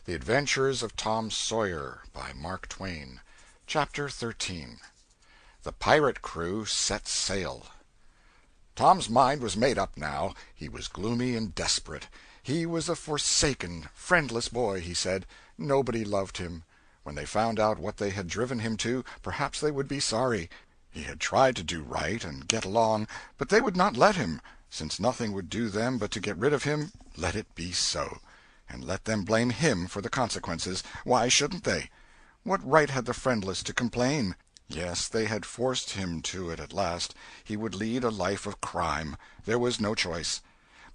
The Adventures of Tom Sawyer, by Mark Twain. Chapter 13. The Pirate Crew Set Sail. Tom's mind was made up now. He was gloomy and desperate. He was a forsaken, friendless boy, he said. Nobody loved him. When they found out what they had driven him to, perhaps they would be sorry. He had tried to do right and get along, but they would not let him. Since nothing would do them but to get rid of him, let it be so. And let them blame him for the consequences. Why shouldn't they? What right had the friendless to complain? Yes, they had forced him to it at last. He would lead a life of crime. There was no choice.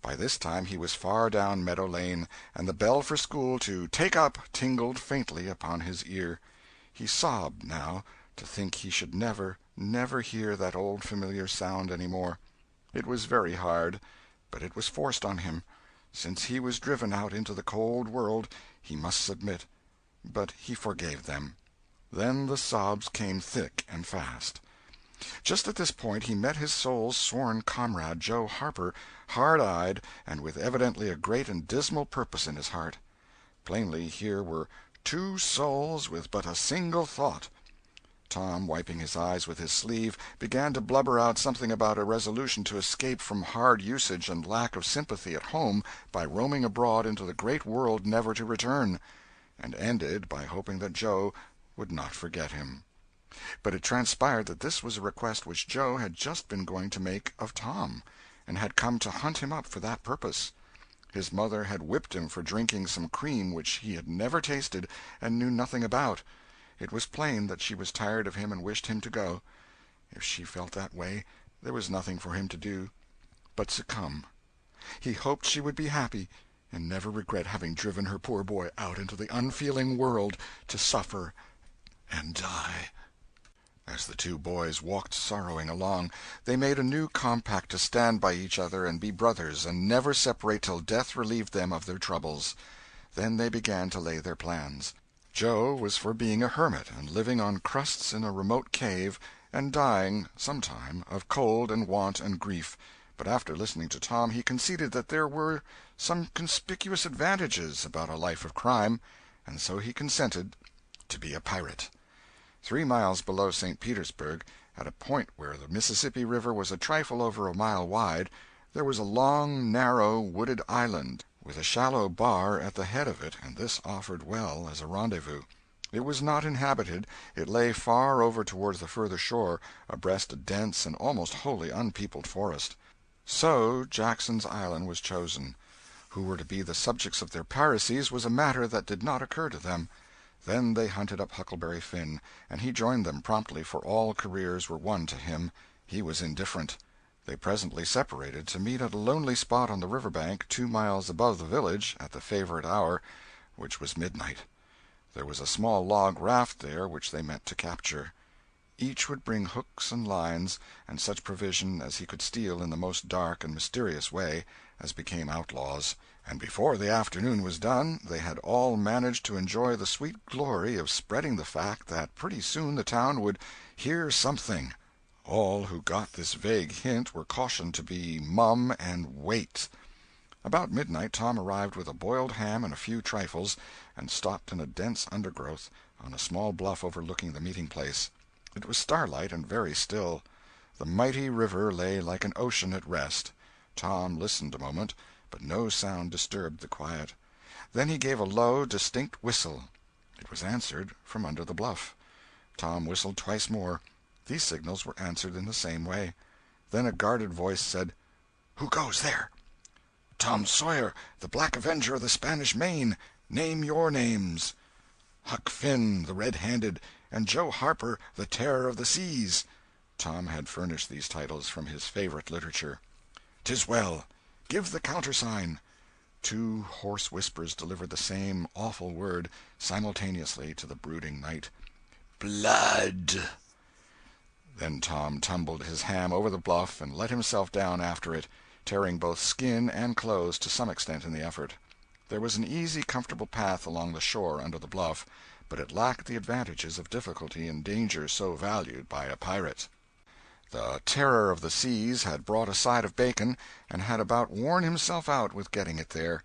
By this time he was far down Meadow Lane, and the bell for school to "take up" tingled faintly upon his ear. He sobbed, now, to think he should never, never hear that old familiar sound any more. It was very hard, but it was forced on him. Since he was driven out into the cold world, he must submit. But he forgave them. Then the sobs came thick and fast. Just at this point he met his soul's sworn comrade, Joe Harper, hard-eyed, and with evidently a great and dismal purpose in his heart. Plainly here were two souls with but a single thought. Tom, wiping his eyes with his sleeve, began to blubber out something about a resolution to escape from hard usage and lack of sympathy at home by roaming abroad into the great world never to return, and ended by hoping that Joe would not forget him. But it transpired that this was a request which Joe had just been going to make of Tom, and had come to hunt him up for that purpose. His mother had whipped him for drinking some cream which he had never tasted and knew nothing about. It was plain that she was tired of him and wished him to go. If she felt that way, there was nothing for him to do but succumb. He hoped she would be happy, and never regret having driven her poor boy out into the unfeeling world to suffer and die. As the two boys walked sorrowing along, they made a new compact to stand by each other and be brothers, and never separate till death relieved them of their troubles. Then they began to lay their plans. Joe was for being a hermit, and living on crusts in a remote cave, and dying, sometime, of cold and want and grief. But after listening to Tom, he conceded that there were some conspicuous advantages about a life of crime, and so he consented to be a pirate. 3 miles below St. Petersburg, at a point where the Mississippi River was a trifle over a mile wide, there was a long, narrow, wooded island, with a shallow bar at the head of it, and this offered well as a rendezvous. It was not inhabited. It lay far over towards the further shore, abreast a dense and almost wholly unpeopled forest. So Jackson's Island was chosen. Who were to be the subjects of their piracies was a matter that did not occur to them. Then they hunted up Huckleberry Finn, and he joined them promptly, for all careers were one to him. He was indifferent. They presently separated, to meet at a lonely spot on the river bank 2 miles above the village, at the favorite hour, which was midnight. There was a small log raft there which they meant to capture. Each would bring hooks and lines, and such provision as he could steal in the most dark and mysterious way, as became outlaws, and before the afternoon was done they had all managed to enjoy the sweet glory of spreading the fact that pretty soon the town would hear something. All who got this vague hint were cautioned to be mum and wait. About midnight Tom arrived with a boiled ham and a few trifles, and stopped in a dense undergrowth on a small bluff overlooking the meeting-place. It was starlight and very still. The mighty river lay like an ocean at rest. Tom listened a moment, but no sound disturbed the quiet. Then he gave a low, distinct whistle. It was answered from under the bluff. Tom whistled twice more. These signals were answered in the same way. Then a guarded voice said, "Who goes there?" "Tom Sawyer, the Black Avenger of the Spanish Main. Name your names." "Huck Finn, the Red-Handed, and Joe Harper, the Terror of the Seas." Tom had furnished these titles from his favorite literature. "'Tis well. Give the countersign." 2 hoarse whispers delivered the same awful word, simultaneously, to the brooding night. "Blood!" Then Tom tumbled his ham over the bluff and let himself down after it, tearing both skin and clothes to some extent in the effort. There was an easy, comfortable path along the shore under the bluff, but it lacked the advantages of difficulty and danger so valued by a pirate. The Terror of the Seas had brought a side of bacon, and had about worn himself out with getting it there.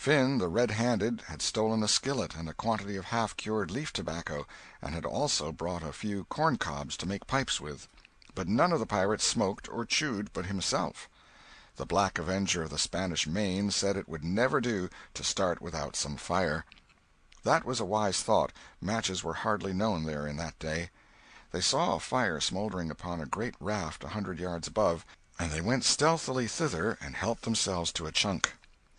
Finn, the red-handed, had stolen a skillet and a quantity of half-cured leaf tobacco, and had also brought a few corn-cobs to make pipes with. But none of the pirates smoked or chewed but himself. The Black Avenger of the Spanish Main said it would never do to start without some fire. That was a wise thought. Matches were hardly known there in that day. They saw a fire smoldering upon a great raft 100 yards above, and they went stealthily thither and helped themselves to a chunk.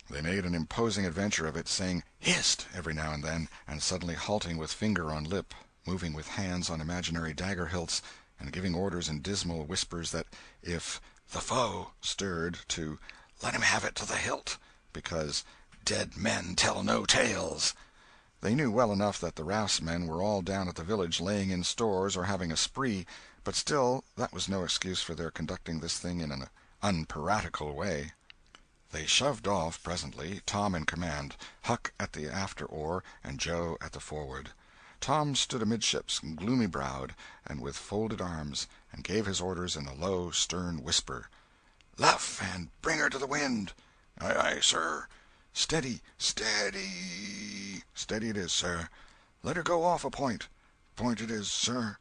They made an imposing adventure of it, saying "Hist!" every now and then, and suddenly halting with finger on lip, moving with hands on imaginary dagger hilts, and giving orders in dismal whispers that if the foe stirred, to let him have it to the hilt, because dead men tell no tales. They knew well enough that the raftsmen were all down at the village laying in stores or having a spree, but still that was no excuse for their conducting this thing in an unpiratical way. They shoved off presently, Tom in command, Huck at the after oar, and Joe at the forward. Tom stood amidships, gloomy-browed, and with folded arms, and gave his orders in a low, stern whisper. "Luff, and bring her to the wind." "Aye, aye, sir." "Steady, steady." "Steady it is, sir." "Let her go off a point." "Point it is, sir."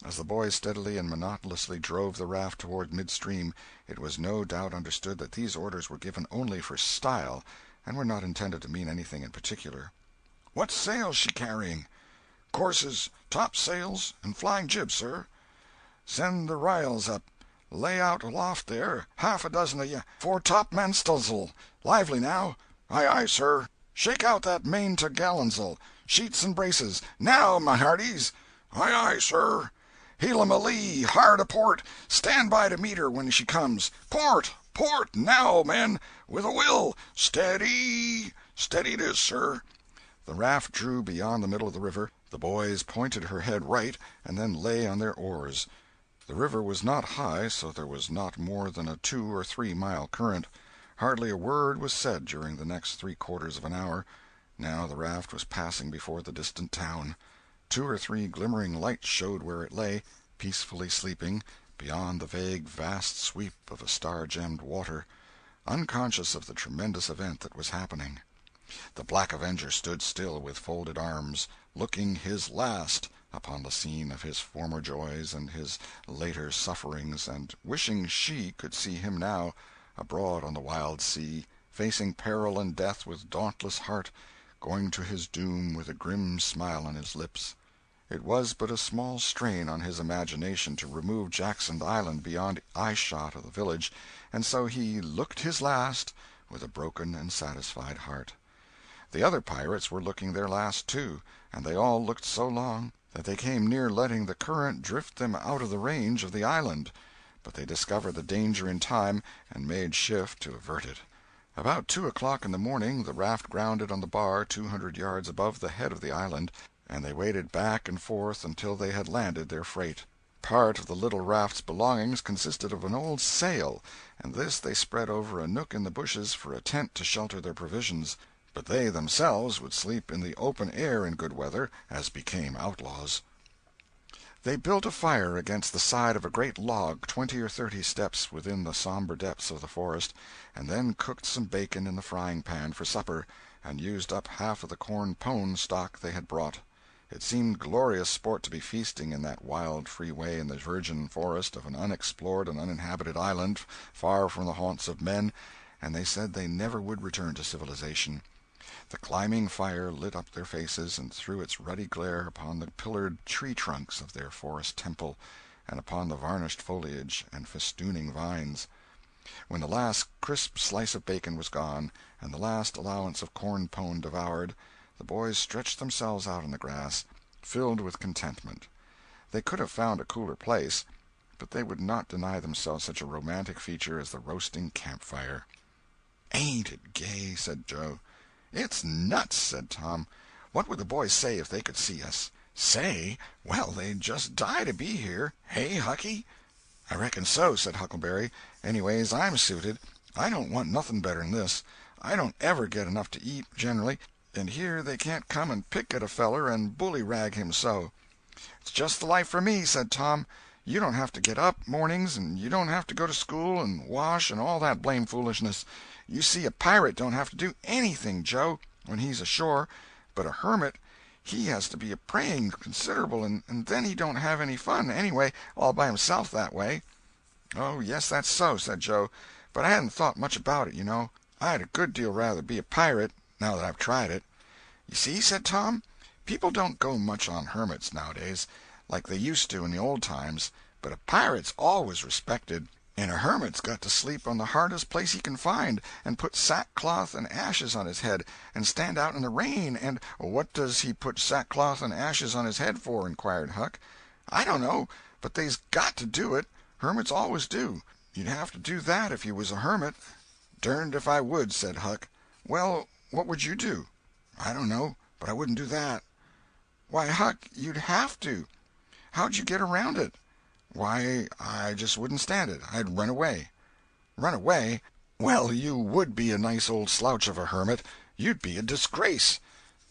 As the boys steadily and monotonously drove the raft toward midstream, it was no doubt understood that these orders were given only for style, and were not intended to mean anything in particular. "What sail's she carrying?" "Courses, topsails, and flying jib, sir." "Send the r'yals up. Lay out aloft there, half a dozen of ye, fore-topmansts'l. Lively, now." "Aye, aye, sir." "Shake out that main t'gallantsail. Sheets and braces. Now, my hearties." "Aye, aye, sir." "Heel 'em a lee, hard a port. Stand by to meet her when she comes. Port, port, now, men, with a will. Steady." "Steady it is, sir." The raft drew beyond the middle of the river. The boys pointed her head right, and then lay on their oars. The river was not high, so there was not more than a 2 or 3 mile current. Hardly a word was said during the next 3/4 of an hour. Now the raft was passing before the distant town. 2 or 3 glimmering lights showed where it lay, peacefully sleeping, beyond the vague vast sweep of a star-gemmed water, unconscious of the tremendous event that was happening. The Black Avenger stood still with folded arms, looking his last upon the scene of his former joys and his later sufferings, and wishing she could see him now, abroad on the wild sea, facing peril and death with dauntless heart, going to his doom with a grim smile on his lips. It was but a small strain on his imagination to remove Jackson Island beyond eye-shot of the village, and so he "looked his last" with a broken and satisfied heart. The other pirates were looking their last, too, and they all looked so long that they came near letting the current drift them out of the range of the island, but they discovered the danger in time and made shift to avert it. About 2 o'clock in the morning the raft grounded on the bar 200 yards above the head of the island, and they waded back and forth until they had landed their freight. Part of the little raft's belongings consisted of an old sail, and this they spread over a nook in the bushes for a tent to shelter their provisions, but they themselves would sleep in the open air in good weather, as became outlaws. They built a fire against the side of a great log 20 or 30 steps within the somber depths of the forest, and then cooked some bacon in the frying-pan for supper, and used up half of the corn-pone stock they had brought. It seemed glorious sport to be feasting in that wild free way in the virgin forest of an unexplored and uninhabited island far from the haunts of men, and they said they never would return to civilization. The climbing fire lit up their faces and threw its ruddy glare upon the pillared tree-trunks of their forest temple, and upon the varnished foliage and festooning vines. When the last crisp slice of bacon was gone, and the last allowance of corn-pone devoured, the boys stretched themselves out on the grass, filled with contentment. They could have found a cooler place, but they would not deny themselves such a romantic feature as the roasting campfire. "Ain't it gay?" said Joe. "It's nuts," said Tom. "What would the boys say if they could see us?" "Say? Well, they'd just die to be here. Hey, Hucky?" "I reckon so," said Huckleberry. "Anyways, I'm suited. I don't want nothing better'n this. I don't ever get enough to eat, generally, and here they can't come and pick at a feller and bully-rag him so." "It's just the life for me," said Tom. "You don't have to get up, mornings, and you don't have to go to school and wash and all that blame foolishness. You see, a pirate don't have to do anything, Joe, when he's ashore, but a hermit, he has to be a praying considerable, and then he don't have any fun, anyway, all by himself that way." "Oh, yes, that's so," said Joe, "but I hadn't thought much about it, you know. I'd a good deal rather be a pirate, now that I've tried it." "You see," said Tom, "people don't go much on hermits nowadays, like they used to in the old times, but a pirate's always respected. And a hermit's got to sleep on the hardest place he can find, and put sackcloth and ashes on his head, and stand out in the rain, and—" "What does he put sackcloth and ashes on his head for?" inquired Huck. "I don't know, but they's got to do it. Hermits always do. You'd have to do that if you was a hermit." "Derned if I would," said Huck. "Well, what would you do?" "I don't know, but I wouldn't do that." "Why, Huck, you'd have to. How'd you get around it?" "Why, I just wouldn't stand it. I'd run away." "Run away? Well, you would be a nice old slouch of a hermit. You'd be a disgrace."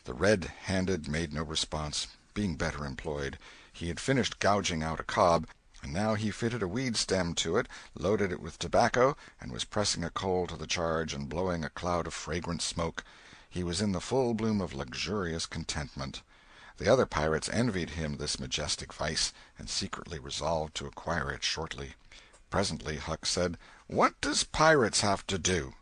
The red-handed made no response, being better employed. He had finished gouging out a cob, and now he fitted a weed stem to it, loaded it with tobacco, and was pressing a coal to the charge and blowing a cloud of fragrant smoke. He was in the full bloom of luxurious contentment. The other pirates envied him this majestic vice, and secretly resolved to acquire it shortly. Presently Huck said, "What does pirates have to do?"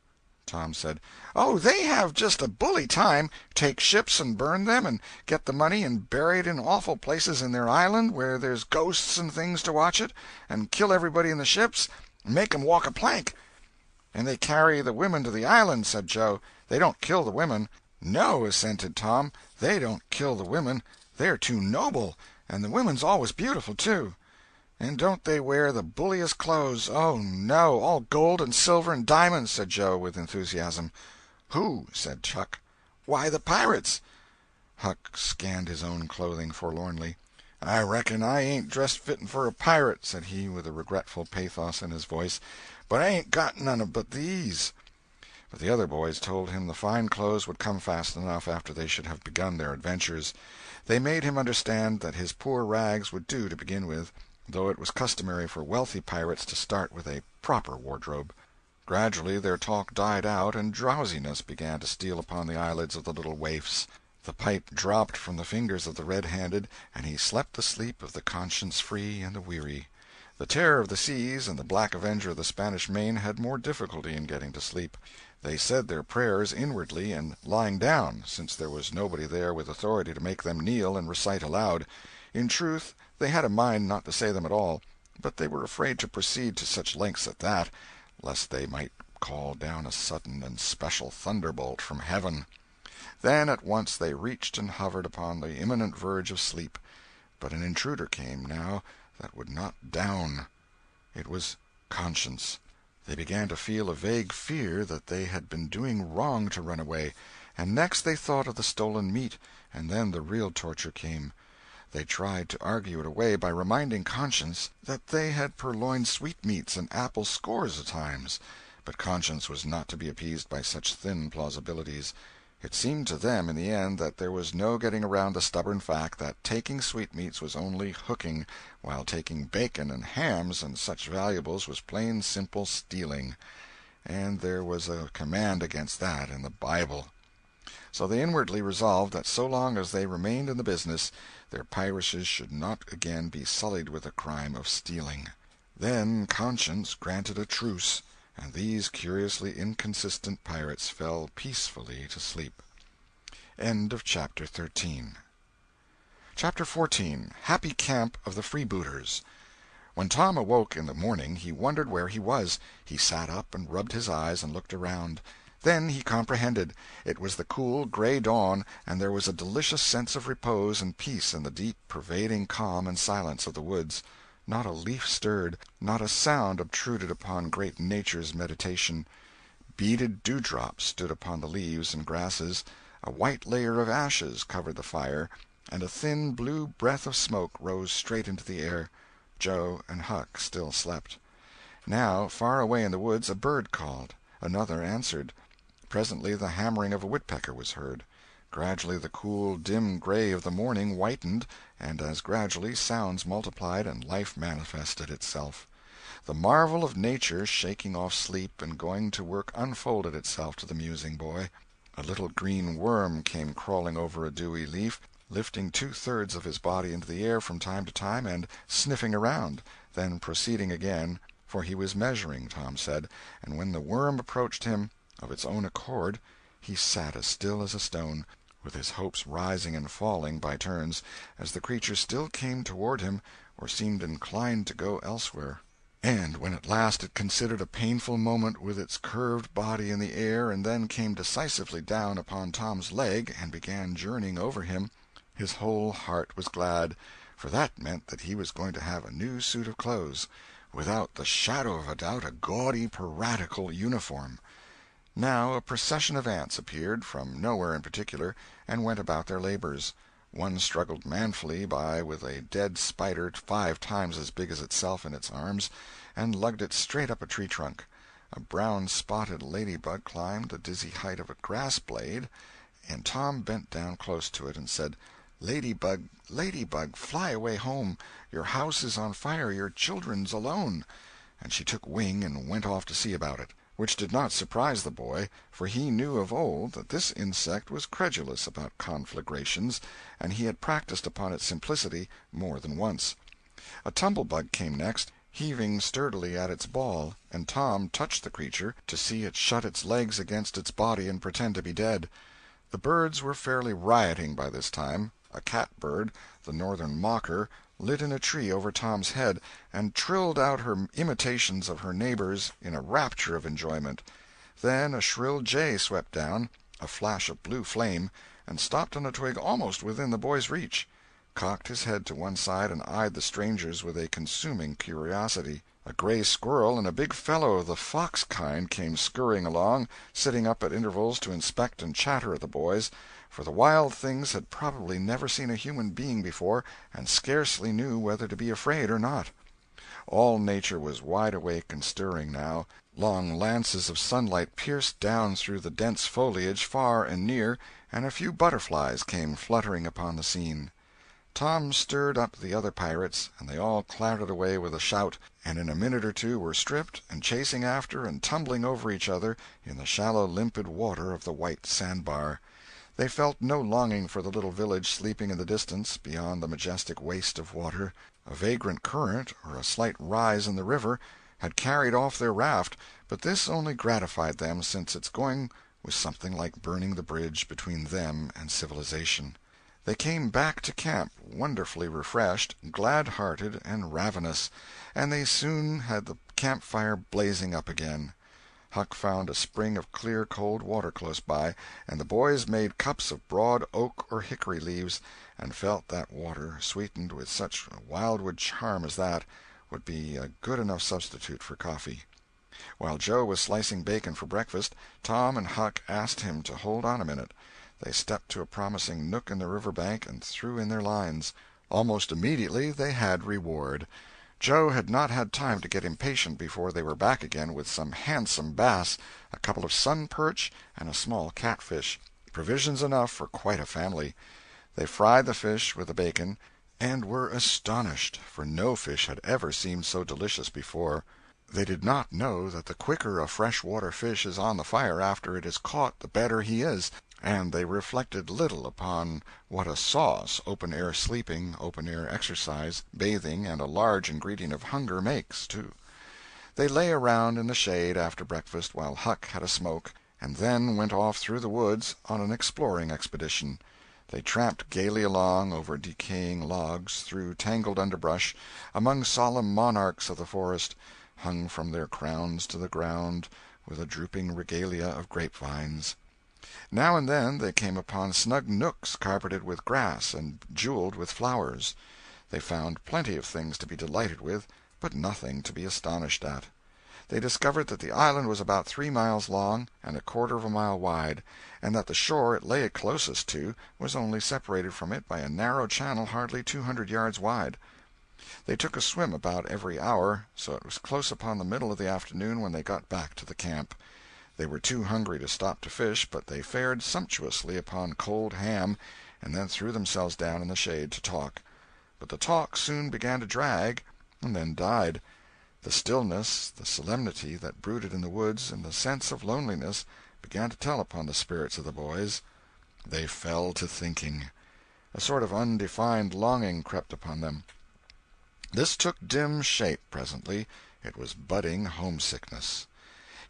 Tom said, "Oh, they have just a bully time. Take ships and burn them, and get the money and bury it in awful places in their island where there's ghosts and things to watch it, and kill everybody in the ships, and make 'em walk a plank." "And they carry the women to the island," said Joe. "They don't kill the women." "No," assented Tom, "they don't kill the women. They're too noble, and the women's always beautiful, too." "And don't they wear the bulliest clothes? Oh, no, all gold and silver and diamonds," said Joe, with enthusiasm. "Who?" said Huck. "Why, the pirates." Huck scanned his own clothing forlornly. "I reckon I ain't dressed fitten for a pirate," said he, with a regretful pathos in his voice, "but I ain't got none but these." But the other boys told him the fine clothes would come fast enough after they should have begun their adventures. They made him understand that his poor rags would do to begin with, though it was customary for wealthy pirates to start with a proper wardrobe. Gradually their talk died out, and drowsiness began to steal upon the eyelids of the little waifs. The pipe dropped from the fingers of the red-handed, and he slept the sleep of the conscience-free and the weary. The Terror of the Seas and the Black Avenger of the Spanish Main had more difficulty in getting to sleep. They said their prayers inwardly and lying down, since there was nobody there with authority to make them kneel and recite aloud. In truth, they had a mind not to say them at all, but they were afraid to proceed to such lengths at that, lest they might call down a sudden and special thunderbolt from heaven. Then at once they reached and hovered upon the imminent verge of sleep. But an intruder came, now, that would not down. It was conscience. They began to feel a vague fear that they had been doing wrong to run away, and next they thought of the stolen meat, and then the real torture came. They tried to argue it away by reminding conscience that they had purloined sweetmeats and apples scores of times, but conscience was not to be appeased by such thin plausibilities. It seemed to them in the end that there was no getting around the stubborn fact that taking sweetmeats was only hooking, while taking bacon and hams and such valuables was plain simple stealing. And there was a command against that in the Bible. So they inwardly resolved that so long as they remained in the business, their piracies should not again be sullied with the crime of stealing. Then conscience granted a truce, and these curiously inconsistent pirates fell peacefully to sleep. End of Chapter 13. Chapter 14. Happy Camp of the Freebooters. When Tom awoke in the morning, he wondered where he was. He sat up and rubbed his eyes and looked around. Then he comprehended. It was the cool, gray dawn, and there was a delicious sense of repose and peace in the deep, pervading calm and silence of the woods. Not a leaf stirred, not a sound obtruded upon great Nature's meditation. Beaded dewdrops stood upon the leaves and grasses, a white layer of ashes covered the fire, and a thin blue breath of smoke rose straight into the air. Joe and Huck still slept. Now, far away in the woods, a bird called. Another answered. Presently the hammering of a woodpecker was heard. Gradually the cool, dim gray of the morning whitened, and as gradually sounds multiplied and life manifested itself. The marvel of nature shaking off sleep and going to work unfolded itself to the musing boy. A little green worm came crawling over a dewy leaf, lifting two-thirds of his body into the air from time to time and sniffing around, then proceeding again, for he was measuring, Tom said, and when the worm approached him of its own accord, he sat as still as a stone, with his hopes rising and falling by turns, as the creature still came toward him or seemed inclined to go elsewhere. And when at last it considered a painful moment with its curved body in the air and then came decisively down upon Tom's leg and began journeying over him, his whole heart was glad, for that meant that he was going to have a new suit of clothes, without the shadow of a doubt a gaudy piratical uniform. Now a procession of ants appeared, from nowhere in particular, and went about their labors. One struggled manfully by with a dead spider 5 times as big as itself in its arms, and lugged it straight up a tree trunk. A brown-spotted ladybug climbed the dizzy height of a grass-blade, and Tom bent down close to it and said, "Ladybug, ladybug, fly away home. Your house is on fire, your children's alone." And she took wing and went off to see about it, which did not surprise the boy, for he knew of old that this insect was credulous about conflagrations, and he had practised upon its simplicity more than once. A tumblebug came next, heaving sturdily at its ball, and Tom touched the creature to see it shut its legs against its body and pretend to be dead. The birds were fairly rioting by this time. A catbird, the northern mocker, lit in a tree over Tom's head, and trilled out her imitations of her neighbors in a rapture of enjoyment. Then a shrill jay swept down, a flash of blue flame, and stopped on a twig almost within the boy's reach, cocked his head to one side, and eyed the strangers with a consuming curiosity. A gray squirrel and a big fellow of the fox kind came scurrying along, sitting up at intervals to inspect and chatter at the boys, for the wild things had probably never seen a human being before and scarcely knew whether to be afraid or not. All nature was wide awake and stirring now. Long lances of sunlight pierced down through the dense foliage far and near, and a few butterflies came fluttering upon the scene. Tom stirred up the other pirates, and they all clattered away with a shout, and in a minute or two were stripped and chasing after and tumbling over each other in the shallow limpid water of the white sandbar. They felt no longing for the little village sleeping in the distance beyond the majestic waste of water. A vagrant current, or a slight rise in the river, had carried off their raft, but this only gratified them, since its going was something like burning the bridge between them and civilization. They came back to camp wonderfully refreshed, glad-hearted, and ravenous, and they soon had the campfire blazing up again. Huck found a spring of clear cold water close by, and the boys made cups of broad oak or hickory leaves, and felt that water, sweetened with such wildwood charm as that, would be a good enough substitute for coffee. While Joe was slicing bacon for breakfast, Tom and Huck asked him to hold on a minute. They stepped to a promising nook in the river bank and threw in their lines. Almost immediately they had reward. Joe had not had time to get impatient before they were back again with some handsome bass, a couple of sun perch, and a small catfish, provisions enough for quite a family. They fried the fish with the bacon, and were astonished, for no fish had ever seemed so delicious before. They did not know that the quicker a fresh-water fish is on the fire after it is caught the better he is, and they reflected little upon what a sauce open-air sleeping, open-air exercise, bathing, and a large ingredient of hunger makes, too. They lay around in the shade after breakfast while Huck had a smoke, and then went off through the woods on an exploring expedition. They tramped gaily along over decaying logs, through tangled underbrush, among solemn monarchs of the forest, hung from their crowns to the ground with a drooping regalia of grapevines. Now and then they came upon snug nooks carpeted with grass and jeweled with flowers. They found plenty of things to be delighted with, but nothing to be astonished at. They discovered that the island was about 3 miles long and 1/4 of a mile wide, and that the shore it lay closest to was only separated from it by a narrow channel hardly 200 yards wide. They took a swim about every hour, so it was close upon the middle of the afternoon when they got back to the camp. They were too hungry to stop to fish, but they fared sumptuously upon cold ham, and then threw themselves down in the shade to talk. But the talk soon began to drag, and then died. The stillness, the solemnity that brooded in the woods, and the sense of loneliness began to tell upon the spirits of the boys. They fell to thinking. A sort of undefined longing crept upon them. This took dim shape presently. It was budding homesickness.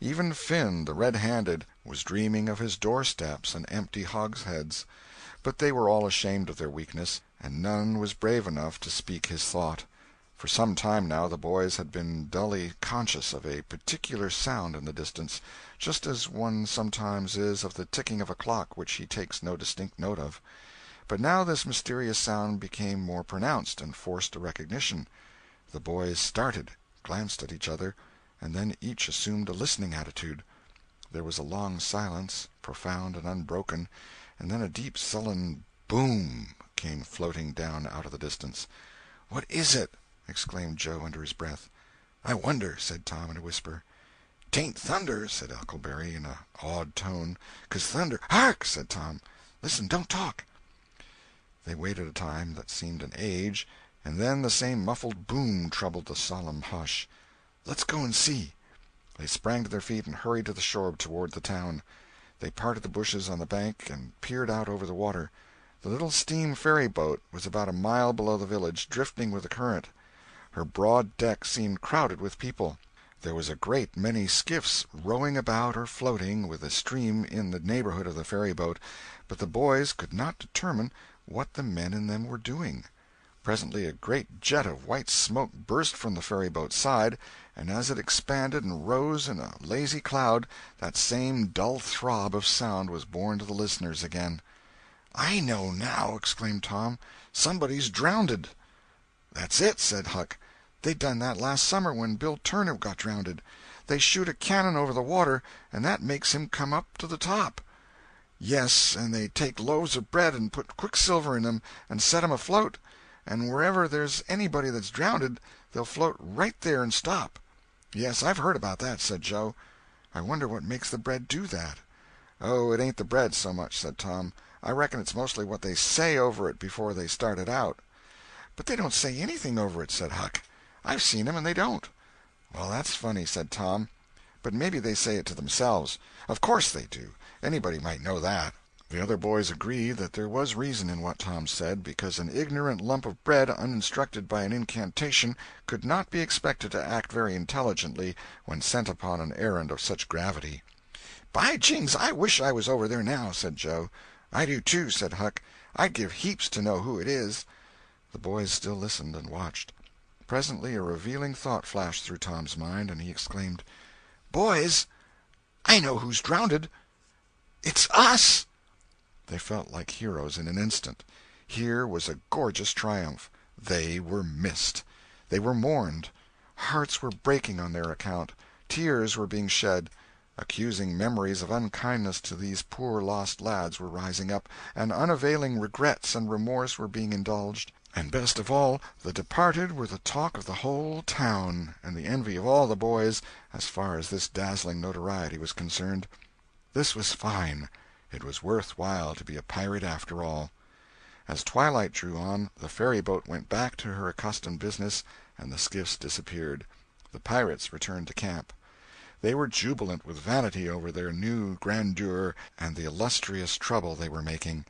Even Finn, the red-handed, was dreaming of his doorsteps and empty hogsheads. But they were all ashamed of their weakness, and none was brave enough to speak his thought. For some time now the boys had been dully conscious of a particular sound in the distance, just as one sometimes is of the ticking of a clock which he takes no distinct note of. But now this mysterious sound became more pronounced and forced a recognition. The boys started, glanced at each other, and then each assumed a listening attitude. There was a long silence, profound and unbroken, and then a deep sullen boom came floating down out of the distance. "What is it?" exclaimed Joe under his breath. "I wonder," said Tom in a whisper. "'Tain't thunder," said Huckleberry in an awed tone, "'cause thunder—" "Hark!" said Tom. "Listen, don't talk." They waited a time that seemed an age, and then the same muffled boom troubled the solemn hush. "Let's go and see." They sprang to their feet and hurried to the shore toward the town. They parted the bushes on the bank and peered out over the water. The little steam ferry-boat was about a mile below the village, drifting with the current. Her broad deck seemed crowded with people. There was a great many skiffs rowing about or floating with the stream in the neighborhood of the ferry-boat, but the boys could not determine what the men in them were doing. Presently a great jet of white smoke burst from the ferry-boat's side, and as it expanded and rose in a lazy cloud, that same dull throb of sound was borne to the listeners again. "I know now!" exclaimed Tom. "Somebody's drownded." "That's it," said Huck. "They done that last summer when Bill Turner got drownded. They shoot a cannon over the water, and that makes him come up to the top." "Yes, and they take loaves of bread and put quicksilver in 'em and set 'em afloat, and wherever there's anybody that's drownded they'll float right there and stop." "Yes, I've heard about that," said Joe. "I wonder what makes the bread do that." "Oh, it ain't the bread so much," said Tom. "I reckon it's mostly what they say over it before they start it out." "But they don't say anything over it," said Huck. "I've seen 'em and they don't." "Well, that's funny," said Tom. "But maybe they say it to themselves. Of course they do. Anybody might know that." The other boys agreed that there was reason in what Tom said, because an ignorant lump of bread, uninstructed by an incantation, could not be expected to act very intelligently when sent upon an errand of such gravity. "By jings, I wish I was over there now," said Joe. "I do too," said Huck. "I'd give heaps to know who it is." The boys still listened and watched. Presently a revealing thought flashed through Tom's mind, and he exclaimed, "Boys, I know who's drownded. It's us!" They felt like heroes in an instant. Here was a gorgeous triumph. They were missed. They were mourned. Hearts were breaking on their account. Tears were being shed. Accusing memories of unkindness to these poor lost lads were rising up, and unavailing regrets and remorse were being indulged. And best of all, the departed were the talk of the whole town, and the envy of all the boys, as far as this dazzling notoriety was concerned. This was fine. It was worth while to be a pirate after all. As twilight drew on, the ferry-boat went back to her accustomed business, and the skiffs disappeared. The pirates returned to camp. They were jubilant with vanity over their new grandeur and the illustrious trouble they were making.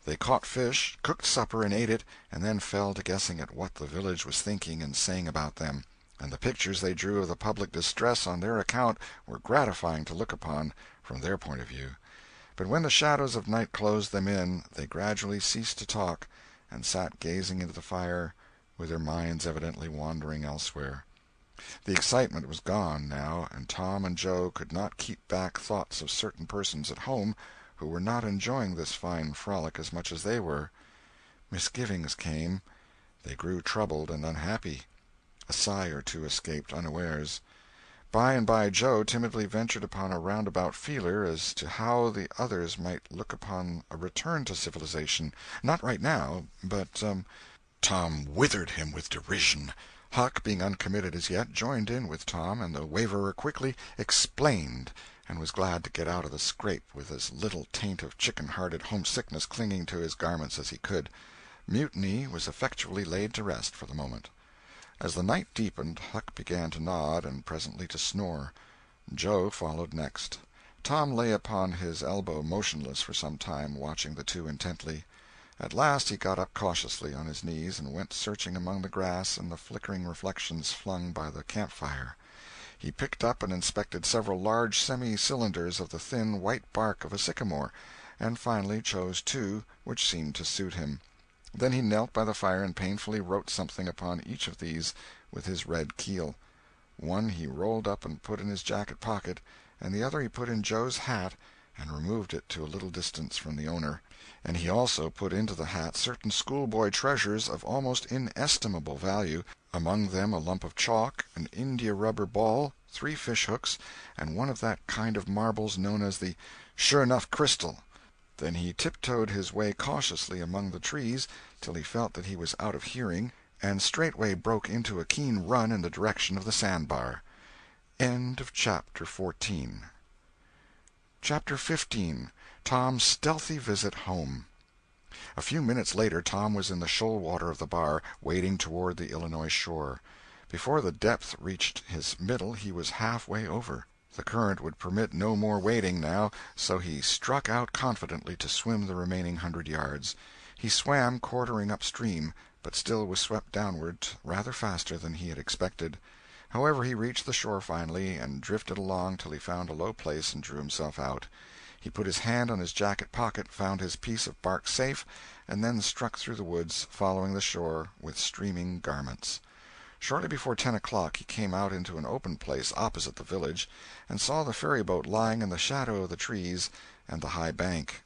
They caught fish, cooked supper and ate it, and then fell to guessing at what the village was thinking and saying about them, and the pictures they drew of the public distress on their account were gratifying to look upon from their point of view. But when the shadows of night closed them in, they gradually ceased to talk, and sat gazing into the fire, with their minds evidently wandering elsewhere. The excitement was gone, now, and Tom and Joe could not keep back thoughts of certain persons at home who were not enjoying this fine frolic as much as they were. Misgivings came. They grew troubled and unhappy. A sigh or two escaped unawares. By and by Joe timidly ventured upon a roundabout feeler as to how the others might look upon a return to civilization. Not right now, but— Tom withered him with derision. Huck, being uncommitted as yet, joined in with Tom, and the waverer quickly explained, and was glad to get out of the scrape with as little taint of chicken-hearted homesickness clinging to his garments as he could. Mutiny was effectually laid to rest for the moment. As the night deepened, Huck began to nod and presently to snore. Joe followed next. Tom lay upon his elbow motionless for some time, watching the two intently. At last he got up cautiously on his knees and went searching among the grass and the flickering reflections flung by the camp-fire. He picked up and inspected several large semi-cylinders of the thin white bark of a sycamore, and finally chose two which seemed to suit him. Then he knelt by the fire and painfully wrote something upon each of these with his red keel. One he rolled up and put in his jacket pocket, and the other he put in Joe's hat and removed it to a little distance from the owner. And he also put into the hat certain schoolboy treasures of almost inestimable value, among them a lump of chalk, an india-rubber ball, 3 fish-hooks, and one of that kind of marbles known as the sure-enough crystal. Then he tiptoed his way cautiously among the trees till he felt that he was out of hearing, and straightway broke into a keen run in the direction of the sandbar. End of Chapter 14. Chapter 15. Tom's Stealthy Visit Home. A few minutes later Tom was in the shoal water of the bar, wading toward the Illinois shore. Before the depth reached his middle he was half-way over. The current would permit no more wading now, so he struck out confidently to swim the remaining 100 yards. He swam quartering upstream, but still was swept downward rather faster than he had expected. However, he reached the shore finally, and drifted along till he found a low place and drew himself out. He put his hand on his jacket pocket, found his piece of bark safe, and then struck through the woods, following the shore with streaming garments. Shortly before 10 o'clock he came out into an open place opposite the village, and saw the ferryboat lying in the shadow of the trees and the high bank.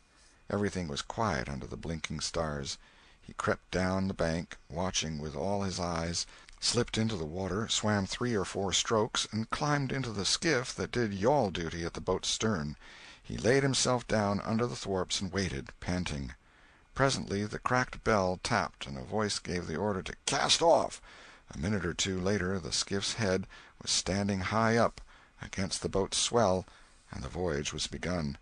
Everything was quiet under the blinking stars. He crept down the bank, watching with all his eyes, slipped into the water, swam 3 or 4 strokes, and climbed into the skiff that did yawl duty at the boat's stern. He laid himself down under the thwarts and waited, panting. Presently the cracked bell tapped, and a voice gave the order to cast off. A minute or two later the skiff's head was standing high up against the boat's swell, and the voyage was begun.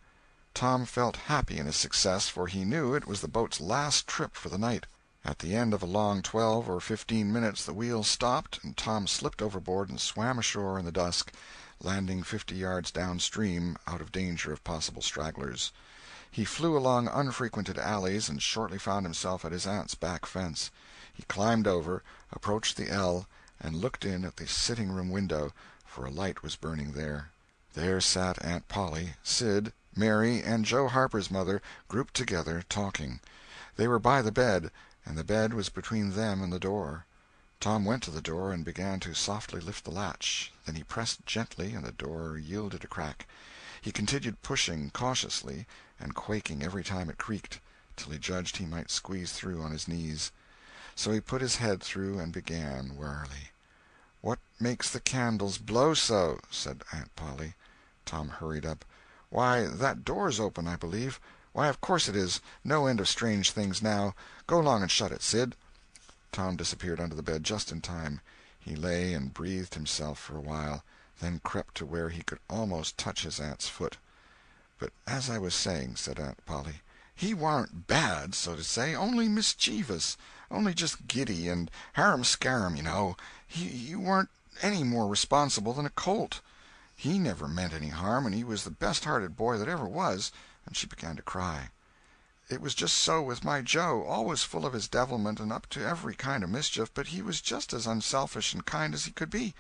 Tom felt happy in his success, for he knew it was the boat's last trip for the night. At the end of a long 12 or 15 minutes the wheel stopped, and Tom slipped overboard and swam ashore in the dusk, landing 50 yards downstream, out of danger of possible stragglers. He flew along unfrequented alleys, and shortly found himself at his aunt's back fence. He climbed over, approached the L, and looked in at the sitting-room window, for a light was burning there. There sat Aunt Polly, Sid, Mary, and Joe Harper's mother, grouped together, talking. They were by the bed, and the bed was between them and the door. Tom went to the door and began to softly lift the latch. Then he pressed gently, and the door yielded a crack. He continued pushing cautiously, and quaking every time it creaked, till he judged he might squeeze through on his knees. So he put his head through and began warily. "What makes the candles blow so?" said Aunt Polly. Tom hurried up. "Why, that door's open, I believe. Why, of course it is. No end of strange things now. Go along and shut it, Sid." Tom disappeared under the bed just in time. He lay and breathed himself for a while, then crept to where he could almost touch his aunt's foot. "But as I was saying," said Aunt Polly, "he warn't bad, so to say, only mischievous, only just giddy and harum-scarum, you know. He warn't any more responsible than a colt. He never meant any harm, and he was the best-hearted boy that ever was," and she began to cry. "It was just so with my Joe, always full of his devilment and up to every kind of mischief, but he was just as unselfish and kind as he could be.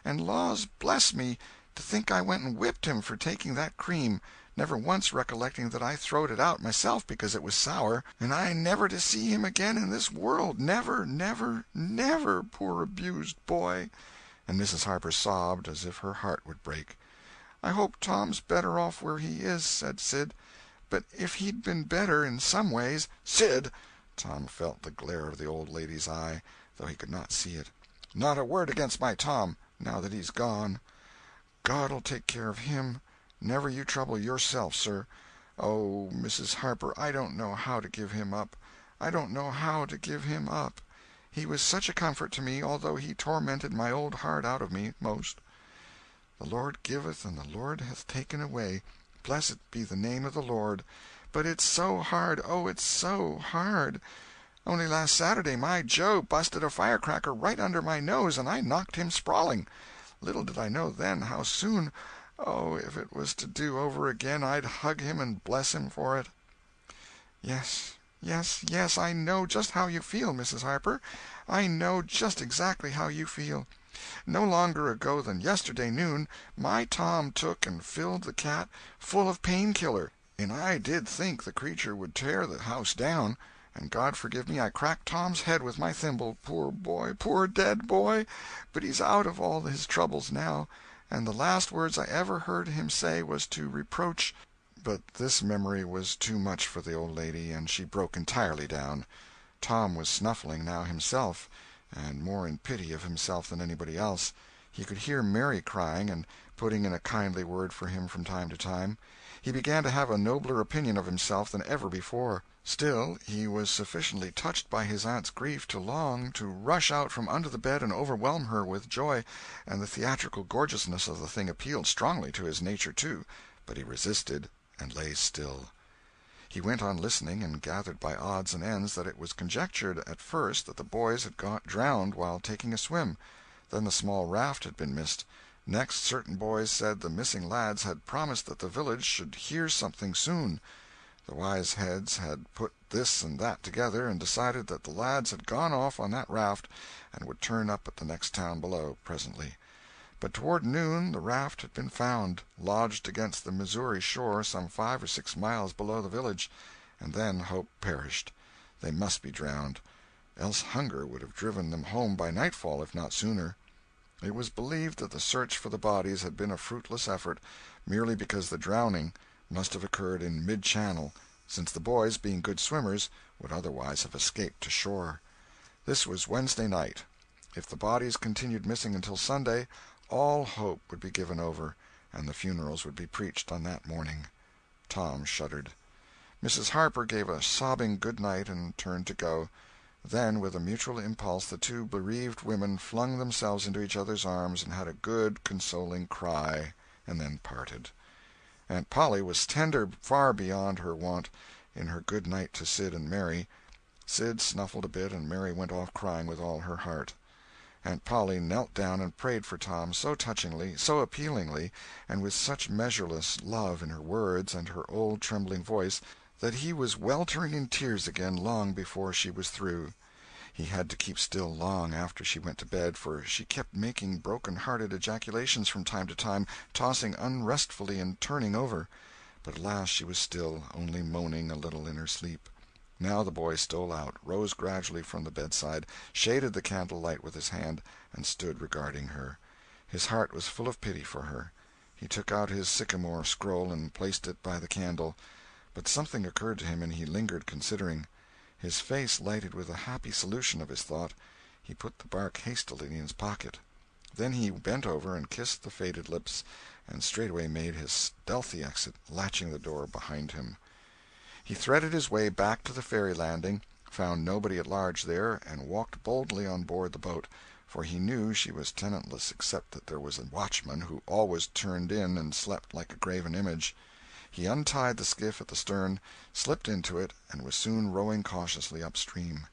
And laws bless me, to think I went and whipped him for taking that cream, never once recollecting that I throwed it out myself because it was sour, and I never to see him again in this world, never, never, never, poor abused boy." And Mrs. Harper sobbed as if her heart would break. "I hope Tom's better off where he is," said Sid. "But if he'd been better in some ways—" "Sid!" Tom felt the glare of the old lady's eye, though he could not see it. "Not a word against my Tom, now that he's gone. God'll take care of him. Never you trouble yourself, sir. Oh, Mrs. Harper, I don't know how to give him up. I don't know how to give him up. He was such a comfort to me, although he tormented my old heart out of me, most. The Lord giveth, and the Lord hath taken away. Blessed be the name of the Lord. But it's so hard, oh, it's so hard. Only last Saturday my Joe busted a firecracker right under my nose, and I knocked him sprawling. Little did I know then how soon. Oh, if it was to do over again, I'd hug him and bless him for it." "Yes, yes, yes, I know just how you feel, Mrs. Harper. I know just exactly how you feel. No longer ago than yesterday noon, my Tom took and filled the cat full of pain-killer, and I did think the creature would tear the house down. And God forgive me, I cracked Tom's head with my thimble, poor boy, poor dead boy. But he's out of all his troubles now, and the last words I ever heard him say was to reproach—" But this memory was too much for the old lady, and she broke entirely down. Tom was snuffling now himself, and more in pity of himself than anybody else. He could hear Mary crying, and putting in a kindly word for him from time to time. He began to have a nobler opinion of himself than ever before. Still, he was sufficiently touched by his aunt's grief to long to rush out from under the bed and overwhelm her with joy, and the theatrical gorgeousness of the thing appealed strongly to his nature, too, but he resisted and lay still. He went on listening, and gathered by odds and ends that it was conjectured at first that the boys had got drowned while taking a swim. Then the small raft had been missed. Next, certain boys said the missing lads had promised that the village should hear something soon. The wise heads had put this and that together, and decided that the lads had gone off on that raft and would turn up at the next town below, presently. But toward noon the raft had been found, lodged against the Missouri shore some 5 or 6 miles below the village, and then hope perished. They must be drowned, else hunger would have driven them home by nightfall, if not sooner. It was believed that the search for the bodies had been a fruitless effort, merely because the drowning must have occurred in mid-channel, since the boys, being good swimmers, would otherwise have escaped to shore. This was Wednesday night. If the bodies continued missing until Sunday, all hope would be given over, and the funerals would be preached on that morning. Tom shuddered. Mrs. Harper gave a sobbing good night and turned to go. Then, with a mutual impulse, the two bereaved women flung themselves into each other's arms and had a good, consoling cry, and then parted. Aunt Polly was tender far beyond her wont in her good night to Sid and Mary. Sid snuffled a bit, and Mary went off crying with all her heart. Aunt Polly knelt down and prayed for Tom so touchingly, so appealingly, and with such measureless love in her words and her old trembling voice, that he was weltering in tears again long before she was through. He had to keep still long after she went to bed, for she kept making broken-hearted ejaculations from time to time, tossing unrestfully and turning over. But at last she was still, only moaning a little in her sleep. Now the boy stole out, rose gradually from the bedside, shaded the candle-light with his hand, and stood regarding her. His heart was full of pity for her. He took out his sycamore scroll and placed it by the candle. But something occurred to him, and he lingered considering. His face lighted with a happy solution of his thought. He put the bark hastily in his pocket. Then he bent over and kissed the faded lips, and straightway made his stealthy exit, latching the door behind him. He threaded his way back to the ferry landing, found nobody at large there, and walked boldly on board the boat, for he knew she was tenantless except that there was a watchman who always turned in and slept like a graven image. He untied the skiff at the stern, slipped into it, and was soon rowing cautiously upstream.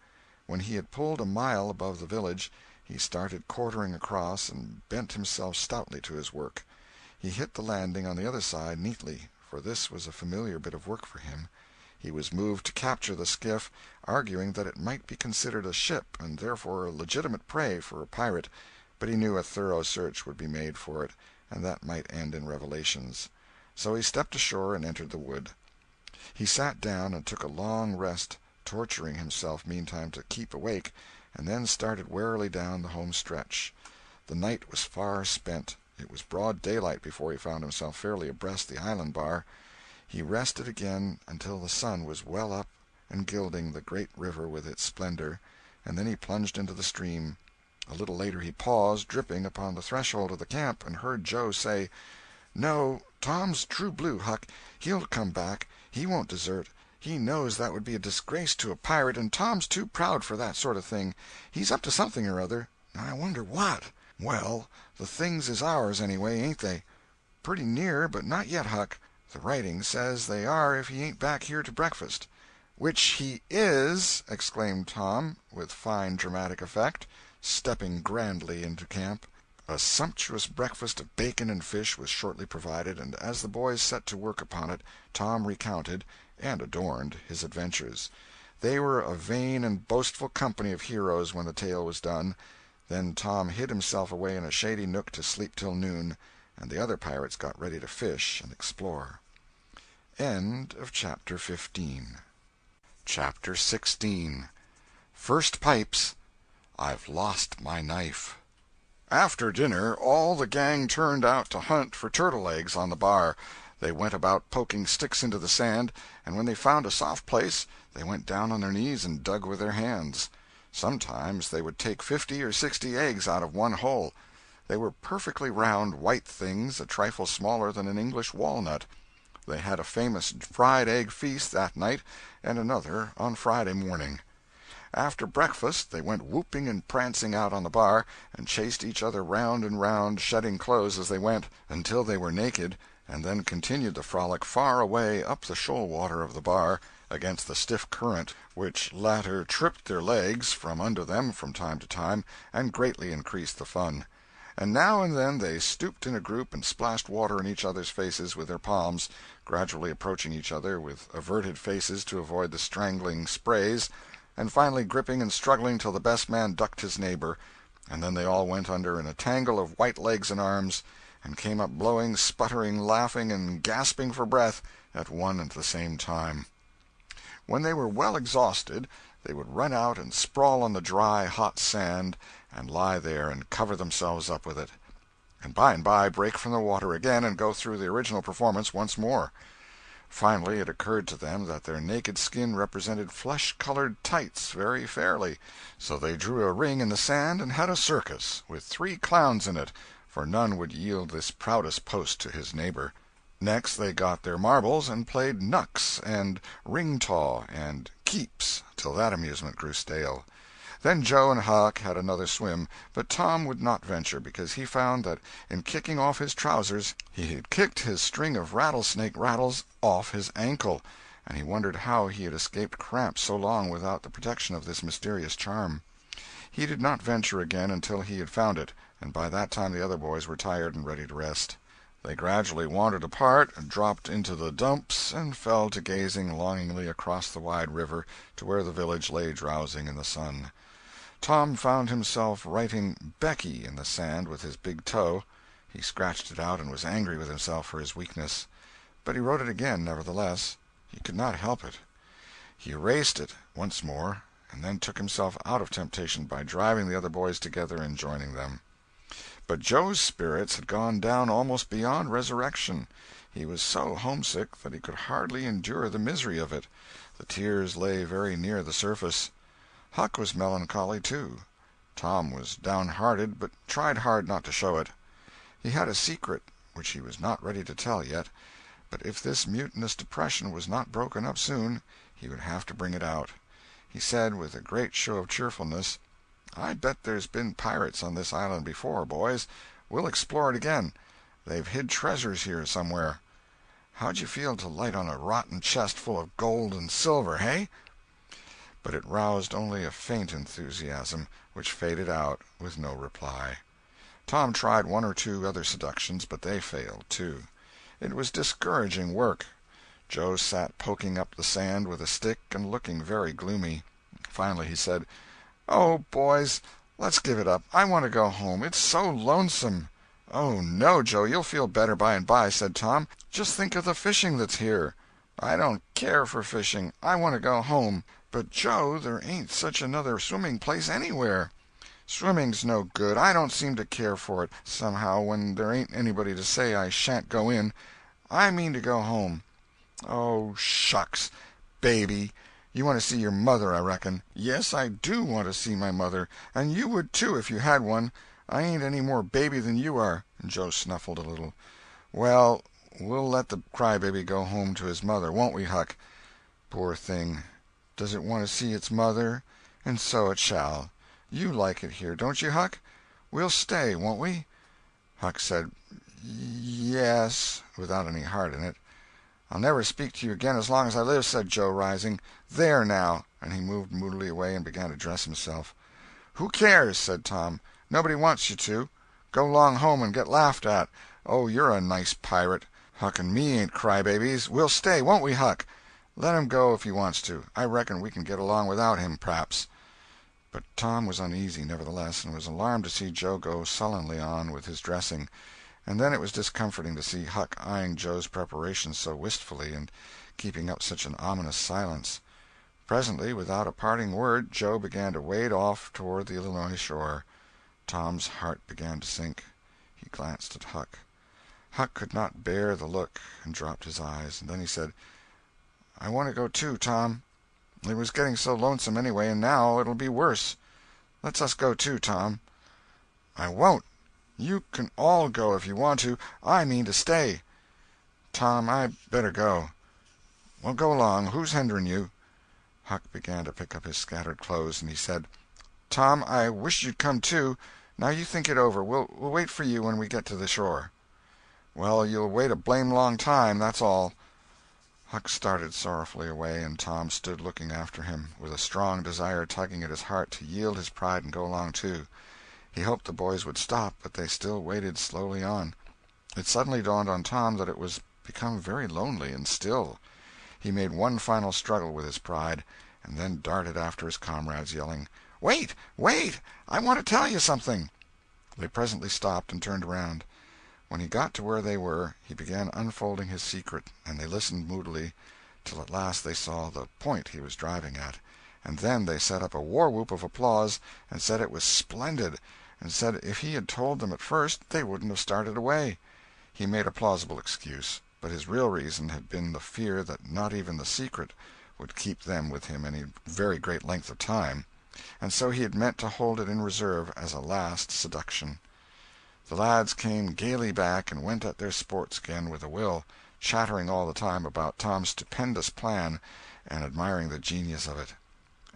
When he had pulled a mile above the village, he started quartering across and bent himself stoutly to his work. He hit the landing on the other side neatly, for this was a familiar bit of work for him. He was moved to capture the skiff, arguing that it might be considered a ship and therefore a legitimate prey for a pirate, but he knew a thorough search would be made for it, and that might end in revelations. So he stepped ashore and entered the wood. He sat down and took a long rest, torturing himself meantime to keep awake, and then started warily down the home stretch. The night was far spent. It was broad daylight before he found himself fairly abreast the island bar. He rested again until the sun was well up and gilding the great river with its splendor, and then he plunged into the stream. A little later he paused, dripping, upon the threshold of the camp, and heard Joe say, "No, Tom's true blue, Huck. He'll come back. He won't desert. He knows that would be a disgrace to a pirate, and Tom's too proud for that sort of thing. He's up to something or other. I wonder what. Well, the things is ours, anyway, ain't they?" "Pretty near, but not yet, Huck. The writing says they are if he ain't back here to breakfast." "Which he is!" exclaimed Tom, with fine dramatic effect, stepping grandly into camp. A sumptuous breakfast of bacon and fish was shortly provided, and as the boys set to work upon it, Tom recounted, and adorned, his adventures. They were a vain and boastful company of heroes when the tale was done. Then Tom hid himself away in a shady nook to sleep till noon, and the other pirates got ready to fish and explore. Chapter 16. First Pipes. I've Lost My Knife. After dinner, all the gang turned out to hunt for turtle eggs on the bar. They went about poking sticks into the sand, and when they found a soft place, they went down on their knees and dug with their hands. Sometimes they would take 50 or 60 eggs out of one hole. They were perfectly round, white things, a trifle smaller than an English walnut. They had a famous fried egg feast that night, and another on Friday morning. After breakfast they went whooping and prancing out on the bar, and chased each other round and round, shedding clothes as they went, until they were naked, and then continued the frolic far away up the shoal water of the bar, against the stiff current, which latter tripped their legs from under them from time to time, and greatly increased the fun. And now and then they stooped in a group and splashed water in each other's faces with their palms, gradually approaching each other with averted faces to avoid the strangling sprays, and finally gripping and struggling till the best man ducked his neighbor, and then they all went under in a tangle of white legs and arms, and came up blowing, sputtering, laughing, and gasping for breath at one and the same time. When they were well exhausted, they would run out and sprawl on the dry, hot sand, and lie there and cover themselves up with it, and by and by break from the water again and go through the original performance once more. Finally it occurred to them that their naked skin represented flesh-colored tights very fairly, so they drew a ring in the sand and had a circus, with 3 clowns in it, for none would yield this proudest post to his neighbor. Next they got their marbles and played knucks and ring-taw and keeps till that amusement grew stale. Then Joe and Huck had another swim, but Tom would not venture, because he found that in kicking off his trousers he had kicked his string of rattlesnake rattles off his ankle, and he wondered how he had escaped cramp so long without the protection of this mysterious charm. He did not venture again until he had found it, and by that time the other boys were tired and ready to rest. They gradually wandered apart, and dropped into the dumps, and fell to gazing longingly across the wide river to where the village lay drowsing in the sun. Tom found himself writing Becky in the sand with his big toe. He scratched it out and was angry with himself for his weakness. But he wrote it again, nevertheless. He could not help it. He erased it once more, and then took himself out of temptation by driving the other boys together and joining them. But Joe's spirits had gone down almost beyond resurrection. He was so homesick that he could hardly endure the misery of it. The tears lay very near the surface. Huck was melancholy, too. Tom was downhearted, but tried hard not to show it. He had a secret which he was not ready to tell yet, but if this mutinous depression was not broken up soon, he would have to bring it out. He said, with a great show of cheerfulness, "I bet there's been pirates on this island before, boys. We'll explore it again. They've hid treasures here somewhere. How'd you feel to light on a rotten chest full of gold and silver, hey?" But it roused only a faint enthusiasm, which faded out with no reply. Tom tried 1 or 2 other seductions, but they failed, too. It was discouraging work. Joe sat poking up the sand with a stick and looking very gloomy. Finally he said, "Oh, boys, let's give it up. I want to go home. It's so lonesome." "Oh, no, Joe, you'll feel better by and by," said Tom. "Just think of the fishing that's here." "I don't care for fishing. I want to go home." "But, Joe, there ain't such another swimming place anywhere." "Swimming's no good. I don't seem to care for it, somehow, when there ain't anybody to say I shan't go in. I mean to go home." "Oh, shucks! Baby! You want to see your mother, I reckon." "Yes, I do want to see my mother, and you would, too, if you had one. I ain't any more baby than you are." And Joe snuffled a little. "Well, we'll let the crybaby go home to his mother, won't we, Huck?" "Poor thing. Does it want to see its mother? And so it shall. You like it here, don't you, Huck? We'll stay, won't we?" Huck said, "Yes," without any heart in it. "I'll never speak to you again as long as I live," said Joe, rising. "There, now," and he moved moodily away and began to dress himself. "Who cares?" said Tom. "Nobody wants you to. Go 'long home and get laughed at. Oh, you're a nice pirate. Huck and me ain't crybabies. We'll stay, won't we, Huck? Let him go if he wants to. I reckon we can get along without him, p'raps." But Tom was uneasy, nevertheless, and was alarmed to see Joe go sullenly on with his dressing. And then it was discomforting to see Huck eyeing Joe's preparations so wistfully and keeping up such an ominous silence. Presently, without a parting word, Joe began to wade off toward the Illinois shore. Tom's heart began to sink. He glanced at Huck. Huck could not bear the look, and dropped his eyes. And then he said, "I want to go too, Tom. It was getting so lonesome anyway, and now it'll be worse. Let's us go too, Tom." "I won't. You can all go if you want to. I mean to stay." "Tom, I better go." "Well, go along. Who's hindering you?" Huck began to pick up his scattered clothes, and he said, "Tom, I wish you'd come too. Now you think it over. We'll wait for you when we get to the shore." "Well, you'll wait a blame long time, that's all." Huck started sorrowfully away, and Tom stood looking after him, with a strong desire tugging at his heart to yield his pride and go along too. He hoped the boys would stop, but they still waded slowly on. It suddenly dawned on Tom that it was become very lonely and still. He made one final struggle with his pride, and then darted after his comrades, yelling, "Wait! Wait! I want to tell you something." They presently stopped and turned around. When he got to where they were, he began unfolding his secret, and they listened moodily, till at last they saw the point he was driving at. And then they set up a war-whoop of applause, and said it was splendid, and said if he had told them at first they wouldn't have started away. He made a plausible excuse, but his real reason had been the fear that not even the secret would keep them with him any very great length of time, and so he had meant to hold it in reserve as a last seduction. The lads came gaily back and went at their sports again with a will, chattering all the time about Tom's stupendous plan and admiring the genius of it.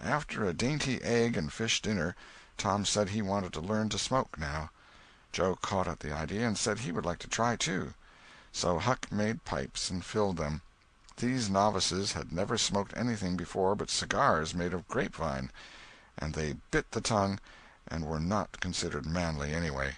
After a dainty egg and fish dinner, Tom said he wanted to learn to smoke now. Joe caught at the idea and said he would like to try too. So Huck made pipes and filled them. These novices had never smoked anything before but cigars made of grapevine, and they bit the tongue and were not considered manly anyway.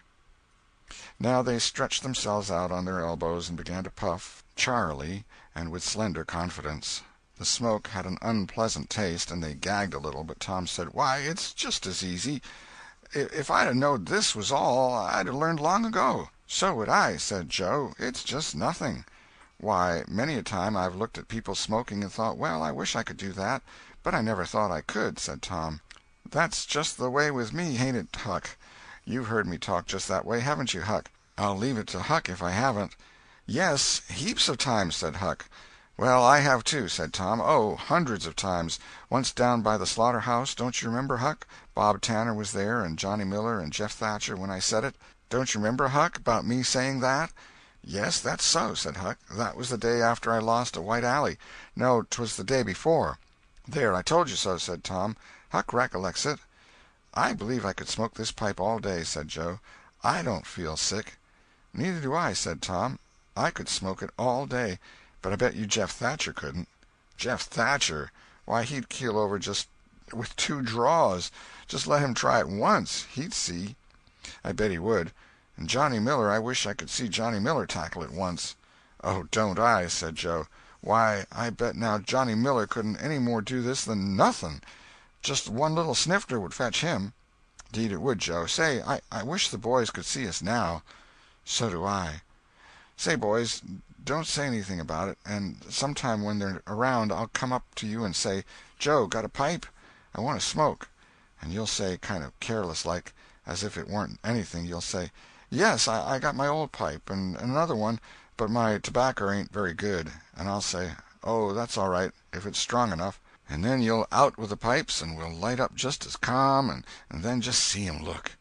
Now they stretched themselves out on their elbows and began to puff, charily and with slender confidence. The smoke had an unpleasant taste, and they gagged a little, but Tom said, "Why, it's just as easy. If I'd 'a' knowed this was all, I'd 'a' learned long ago." "So would I," said Joe. "It's just nothing. Why, many a time I've looked at people smoking and thought, well, I wish I could do that, but I never thought I could," said Tom. "That's just the way with me, hain't it, Huck? You've heard me talk just that way, haven't you, Huck?" "I'll leave it to Huck if I haven't." "Yes, heaps of times," said Huck. "Well, I have too," said Tom. "Oh, hundreds of times. Once down by the slaughter-house, don't you remember, Huck? Bob Tanner was there, and Johnny Miller, and Jeff Thatcher when I said it. Don't you remember, Huck, about me saying that?" "Yes, that's so," said Huck. "That was the day after I lost a White Alley. No, 'twas the day before." "There, I told you so," said Tom. "Huck recollects it." "I believe I could smoke this pipe all day," said Joe. "I don't feel sick." "Neither do I," said Tom. "I could smoke it all day, but I bet you Jeff Thatcher couldn't." "Jeff Thatcher? Why, he'd keel over just with 2 draws. Just let him try it once. He'd see." "I bet he would. And Johnny Miller, I wish I could see Johnny Miller tackle it once." "Oh, don't I?" said Joe. "Why, I bet now Johnny Miller couldn't any more do this than nothing. Just one little snifter would fetch him." "'Deed it would, Joe. Say, I wish the boys could see us now." "So do I." "Say, boys, don't say anything about it, and sometime when they're around I'll come up to you and say, 'Joe, got a pipe? I want to smoke.' And you'll say, kind of careless like, as if it warn't anything, you'll say, 'Yes, I got my old pipe, and another one, but my tobacco ain't very good.' And I'll say, 'Oh, that's all right, if it's strong enough.' And then you'll out with the pipes, and we'll light up just as calm, and then just see 'em look.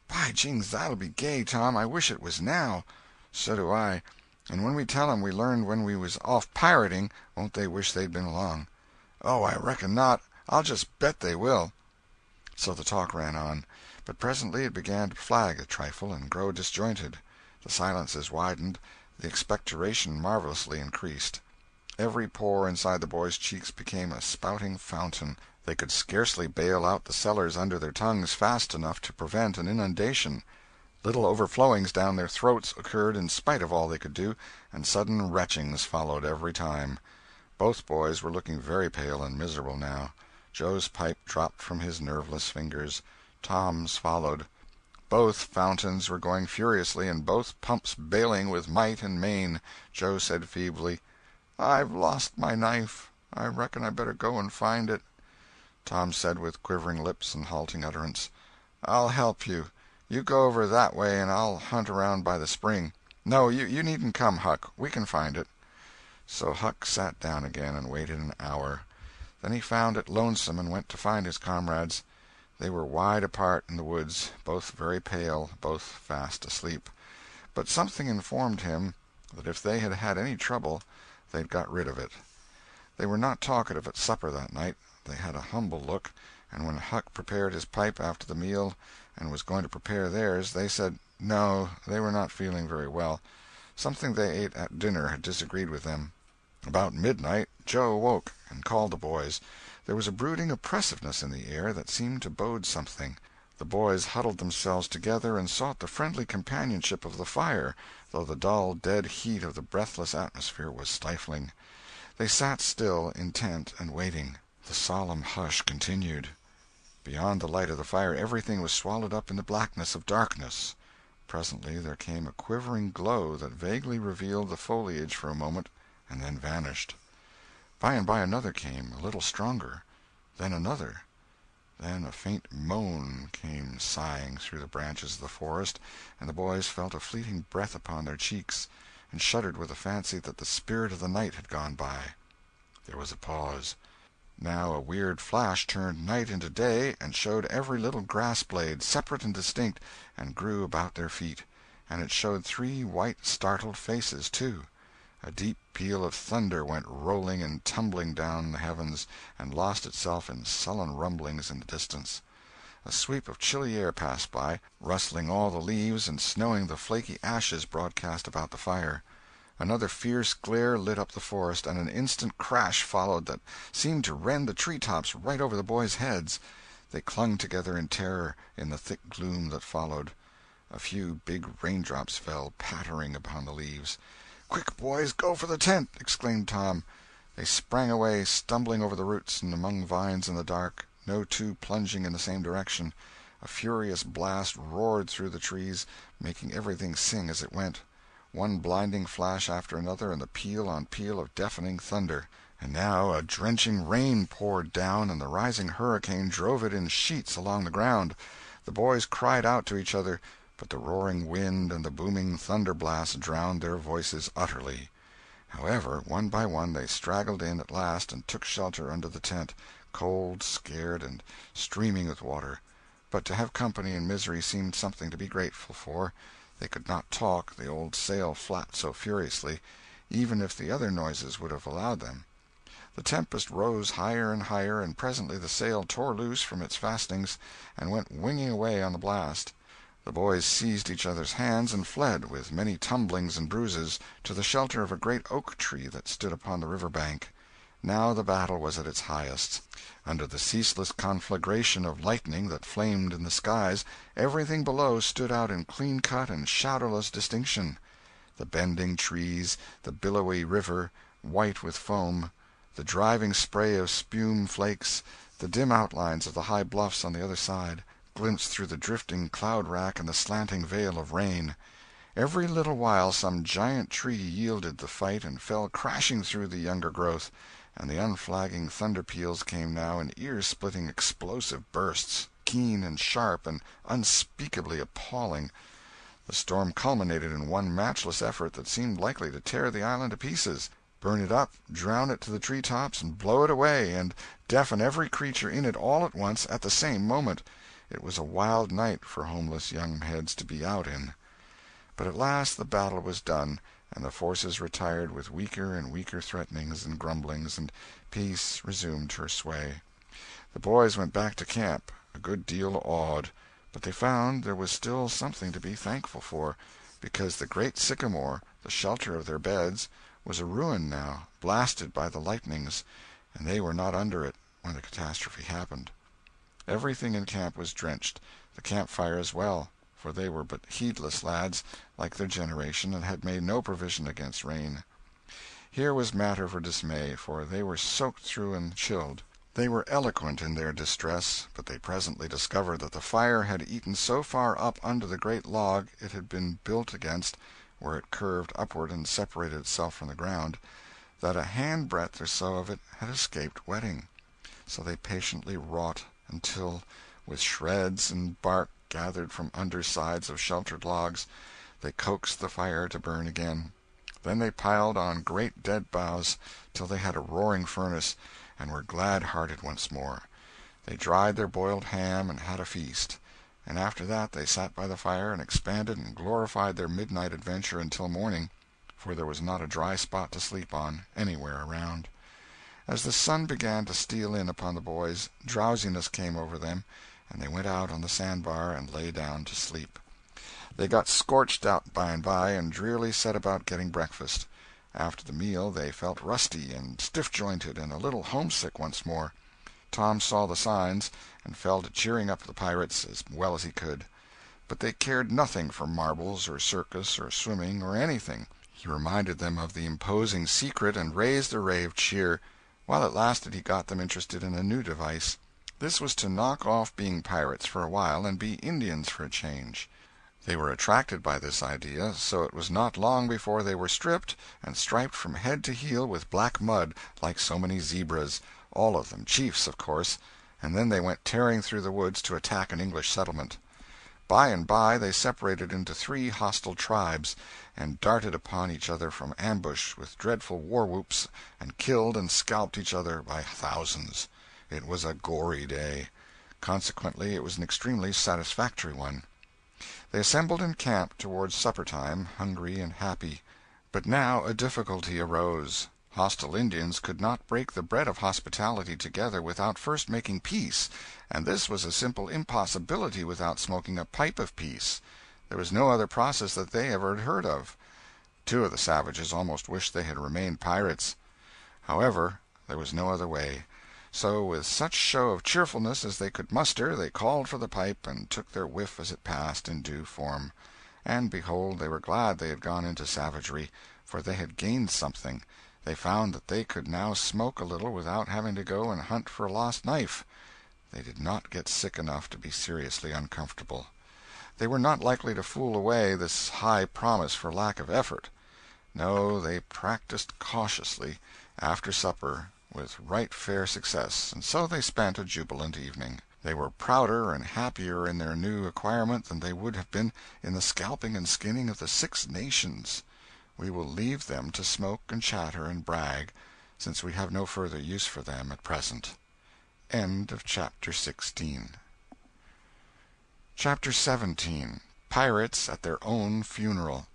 By jings, that'll be gay, Tom. I wish it was now." "So do I. And when we tell 'em we learned when we was off pirating, won't they wish they'd been along?" "Oh, I reckon not. I'll just bet they will." So the talk ran on, but presently it began to flag a trifle and grow disjointed. The silences widened, the expectoration marvelously increased. Every pore inside the boys' cheeks became a spouting fountain. They could scarcely bail out the cellars under their tongues fast enough to prevent an inundation. Little overflowings down their throats occurred in spite of all they could do, and sudden retchings followed every time. Both boys were looking very pale and miserable now. Joe's pipe dropped from his nerveless fingers. Tom's followed. Both fountains were going furiously, and both pumps bailing with might and main. Joe said feebly, "I've lost my knife. I reckon I better go and find it." Tom said with quivering lips and halting utterance, "I'll help you. You go over that way and I'll hunt around by the spring. No, you needn't come, Huck. We can find it." So Huck sat down again and waited an hour. Then he found it lonesome and went to find his comrades. They were wide apart in the woods, both very pale, both fast asleep. But something informed him that if they had had any trouble they'd got rid of it. They were not talkative at supper that night. They had a humble look, and when Huck prepared his pipe after the meal and was going to prepare theirs, they said no, they were not feeling very well. Something they ate at dinner had disagreed with them. About midnight Joe awoke and called the boys. There was a brooding oppressiveness in the air that seemed to bode something. The boys huddled themselves together and sought the friendly companionship of the fire, though the dull, dead heat of the breathless atmosphere was stifling. They sat still, intent and waiting. The solemn hush continued. Beyond the light of the fire everything was swallowed up in the blackness of darkness. Presently there came a quivering glow that vaguely revealed the foliage for a moment, and then vanished. By and by another came, a little stronger. Then another. Then a faint moan came sighing through the branches of the forest, and the boys felt a fleeting breath upon their cheeks, and shuddered with the fancy that the spirit of the night had gone by. There was a pause. Now a weird flash turned night into day, and showed every little grass-blade, separate and distinct, and grew about their feet. And it showed 3 white startled faces, too. A deep peal of thunder went rolling and tumbling down the heavens, and lost itself in sullen rumblings in the distance. A sweep of chilly air passed by, rustling all the leaves and snowing the flaky ashes broadcast about the fire. Another fierce glare lit up the forest, and an instant crash followed that seemed to rend the tree-tops right over the boys' heads. They clung together in terror in the thick gloom that followed. A few big raindrops fell pattering upon the leaves. "Quick, boys, go for the tent!" exclaimed Tom. They sprang away, stumbling over the roots and among vines in the dark, no two plunging in the same direction. A furious blast roared through the trees, making everything sing as it went. One blinding flash after another, and the peal on peal of deafening thunder. And now a drenching rain poured down, and the rising hurricane drove it in sheets along the ground. The boys cried out to each other, but the roaring wind and the booming thunder blasts drowned their voices utterly. However, one by one they straggled in at last and took shelter under the tent, cold, scared, and streaming with water. But to have company in misery seemed something to be grateful for. They could not talk, the old sail flapped so furiously, even if the other noises would have allowed them. The tempest rose higher and higher, and presently the sail tore loose from its fastenings and went winging away on the blast. The boys seized each other's hands and fled, with many tumblings and bruises, to the shelter of a great oak tree that stood upon the river bank. Now the battle was at its highest. Under the ceaseless conflagration of lightning that flamed in the skies, everything below stood out in clean-cut and shadowless distinction. The bending trees, the billowy river, white with foam, the driving spray of spume-flakes, the dim outlines of the high bluffs on the other side, glimpsed through the drifting cloud-rack and the slanting veil of rain. Every little while some giant tree yielded the fight and fell crashing through the younger growth, and the unflagging thunder-peals came now in ear-splitting explosive bursts, keen and sharp and unspeakably appalling. The storm culminated in one matchless effort that seemed likely to tear the island to pieces, burn it up, drown it to the tree-tops, and blow it away, and deafen every creature in it all at once at the same moment. It was a wild night for homeless young heads to be out in. But at last the battle was done, and the forces retired with weaker and weaker threatenings and grumblings, and peace resumed her sway. The boys went back to camp, a good deal awed, but they found there was still something to be thankful for, because the great sycamore, the shelter of their beds, was a ruin now, blasted by the lightnings, and they were not under it when the catastrophe happened. Everything in camp was drenched, the campfire as well, for they were but heedless lads, like their generation, and had made no provision against rain. Here was matter for dismay, for they were soaked through and chilled. They were eloquent in their distress, but they presently discovered that the fire had eaten so far up under the great log it had been built against, where it curved upward and separated itself from the ground, that a handbreadth or so of it had escaped wetting. So they patiently wrought until, with shreds and bark gathered from undersides of sheltered logs, they coaxed the fire to burn again. Then they piled on great dead boughs till they had a roaring furnace, and were glad-hearted once more. They dried their boiled ham and had a feast, and after that they sat by the fire and expanded and glorified their midnight adventure until morning, for there was not a dry spot to sleep on anywhere around. As the sun began to steal in upon the boys, drowsiness came over them, and they went out on the sandbar and lay down to sleep. They got scorched out by and by, and drearily set about getting breakfast. After the meal they felt rusty and stiff-jointed and a little homesick once more. Tom saw the signs, and fell to cheering up the pirates as well as he could. But they cared nothing for marbles or circus or swimming or anything. He reminded them of the imposing secret and raised a ray of cheer. While it lasted he got them interested in a new device. This was to knock off being pirates for a while and be Indians for a change. They were attracted by this idea, so it was not long before they were stripped and striped from head to heel with black mud, like so many zebras, all of them chiefs, of course, and then they went tearing through the woods to attack an English settlement. By and by they separated into 3 hostile tribes, and darted upon each other from ambush with dreadful war-whoops, and killed and scalped each other by thousands. It was a gory day. Consequently it was an extremely satisfactory one. They assembled in camp towards supper-time, hungry and happy. But now a difficulty arose. Hostile Indians could not break the bread of hospitality together without first making peace, and this was a simple impossibility without smoking a pipe of peace. There was no other process that they ever had heard of. 2 of the savages almost wished they had remained pirates. However, there was no other way. So, with such show of cheerfulness as they could muster, they called for the pipe, and took their whiff as it passed in due form. And behold, they were glad they had gone into savagery, for they had gained something. They found that they could now smoke a little without having to go and hunt for a lost knife. They did not get sick enough to be seriously uncomfortable. They were not likely to fool away this high promise for lack of effort. No, they practiced cautiously, after supper, with right fair success, and so they spent a jubilant evening. They were prouder and happier in their new acquirement than they would have been in the scalping and skinning of the 6 nations. We will leave them to smoke and chatter and brag, since we have no further use for them at present. End of Chapter 16. Chapter 17. Pirates at Their Own Funeral.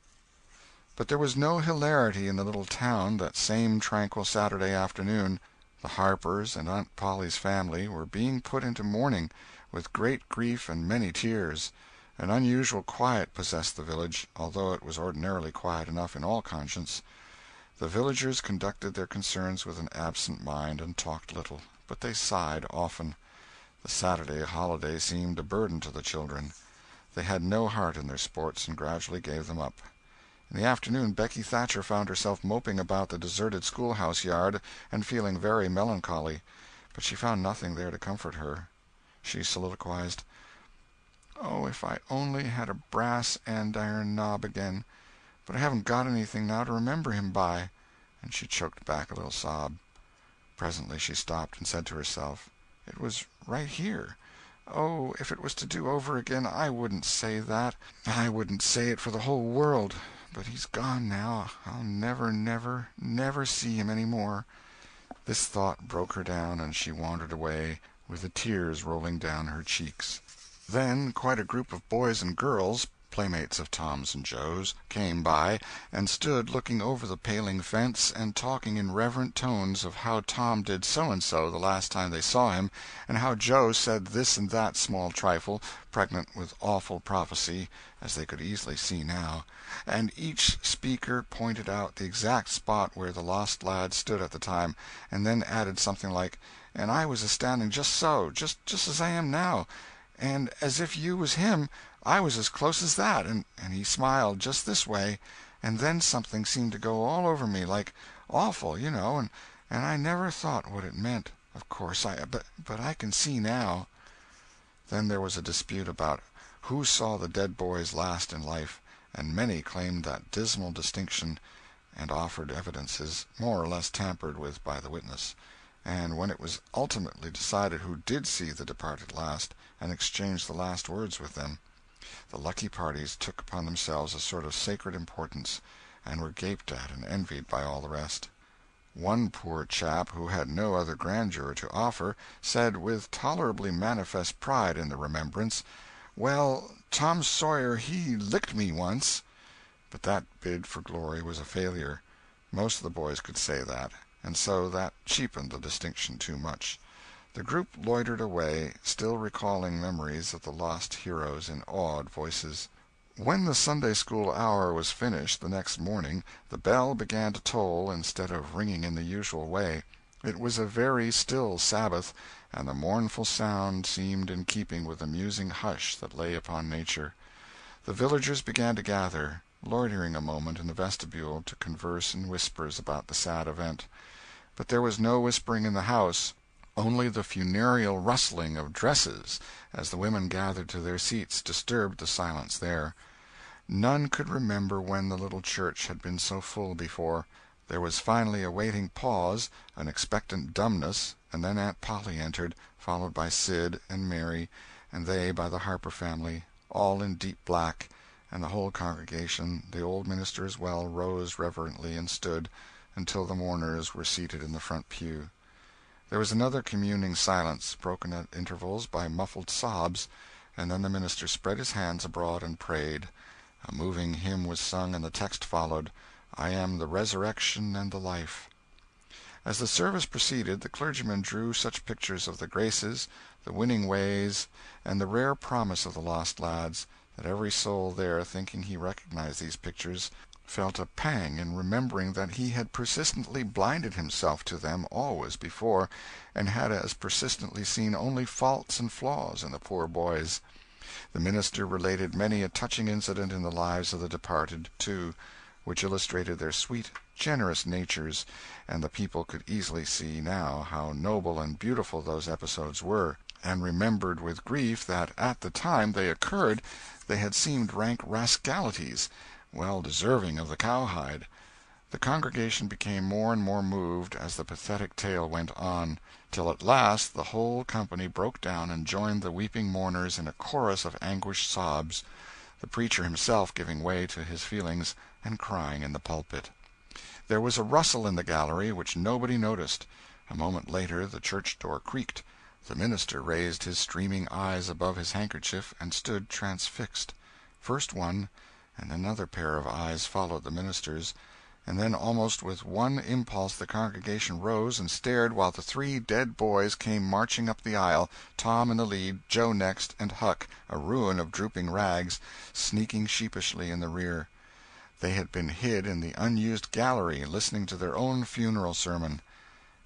But there was no hilarity in the little town that same tranquil Saturday afternoon. The Harpers and Aunt Polly's family were being put into mourning, with great grief and many tears. An unusual quiet possessed the village, although it was ordinarily quiet enough in all conscience. The villagers conducted their concerns with an absent mind, and talked little, but they sighed often. The Saturday holiday seemed a burden to the children. They had no heart in their sports, and gradually gave them up. In the afternoon Becky Thatcher found herself moping about the deserted schoolhouse yard, and feeling very melancholy, but she found nothing there to comfort her. She soliloquized, "Oh, if I only had a brass andiron knob again! But I haven't got anything now to remember him by," and she choked back a little sob. Presently she stopped and said to herself, "It was right here. Oh, if it was to do over again, I wouldn't say that. I wouldn't say it for the whole world. But he's gone now. I'll never, never, never see him any more." This thought broke her down, and she wandered away, with the tears rolling down her cheeks. Then quite a group of boys and girls playmates of Tom's and Joe's, came by, and stood looking over the paling fence and talking in reverent tones of how Tom did so-and-so the last time they saw him, and how Joe said this and that small trifle, pregnant with awful prophecy, as they could easily see now, and each speaker pointed out the exact spot where the lost lad stood at the time, and then added something like, "And I was a-standing just so, just as I am now, and as if you was him, I was as close as that, and he smiled just this way, and then something seemed to go all over me, like awful, you know, and I never thought what it meant, of course, but I can see now." Then there was a dispute about who saw the dead boys last in life, and many claimed that dismal distinction, and offered evidences, more or less tampered with by the witness. And when it was ultimately decided who did see the departed last, and exchanged the last words with them, the lucky parties took upon themselves a sort of sacred importance, and were gaped at and envied by all the rest. One poor chap, who had no other grandeur to offer, said, with tolerably manifest pride in the remembrance, "Well, Tom Sawyer he licked me once." But that bid for glory was a failure. Most of the boys could say that, and so that cheapened the distinction too much. The group loitered away, still recalling memories of the lost heroes in awed voices. When the Sunday-school hour was finished the next morning, the bell began to toll instead of ringing in the usual way. It was a very still Sabbath, and the mournful sound seemed in keeping with the musing hush that lay upon nature. The villagers began to gather, loitering a moment in the vestibule to converse in whispers about the sad event. But there was no whispering in the house, only the funereal rustling of dresses as the women gathered to their seats disturbed the silence there. None could remember when the little church had been so full before. There was finally a waiting pause, an expectant dumbness, and then Aunt Polly entered, followed by Sid and Mary, and they by the Harper family, all in deep black, and the whole congregation, the old minister as well, rose reverently and stood until the mourners were seated in the front pew. There was another communing silence, broken at intervals by muffled sobs, and then the minister spread his hands abroad and prayed. A moving hymn was sung, and the text followed, "I am the resurrection and the life." As the service proceeded, the clergyman drew such pictures of the graces, the winning ways, and the rare promise of the lost lads, that every soul there, thinking he recognized these pictures, felt a pang in remembering that he had persistently blinded himself to them always before, and had as persistently seen only faults and flaws in the poor boys. The minister related many a touching incident in the lives of the departed, too, which illustrated their sweet, generous natures, and the people could easily see now how noble and beautiful those episodes were, and remembered with grief that at the time they occurred they had seemed rank rascalities, well deserving of the cowhide. The congregation became more and more moved as the pathetic tale went on, till at last the whole company broke down and joined the weeping mourners in a chorus of anguished sobs, the preacher himself giving way to his feelings and crying in the pulpit. There was a rustle in the gallery which nobody noticed. A moment later the church door creaked. The minister raised his streaming eyes above his handkerchief and stood transfixed. First one, and another pair of eyes followed the minister's, and then almost with one impulse the congregation rose and stared while the three dead boys came marching up the aisle, Tom in the lead, Joe next, and Huck, a ruin of drooping rags, sneaking sheepishly in the rear. They had been hid in the unused gallery, listening to their own funeral sermon.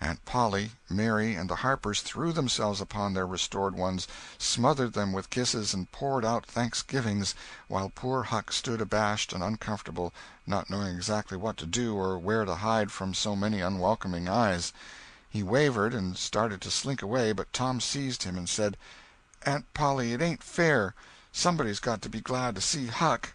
Aunt Polly, Mary, and the Harpers threw themselves upon their restored ones, smothered them with kisses, and poured out thanksgivings, while poor Huck stood abashed and uncomfortable, not knowing exactly what to do or where to hide from so many unwelcoming eyes. He wavered and started to slink away, but Tom seized him and said, "Aunt Polly, it ain't fair. Somebody's got to be glad to see Huck."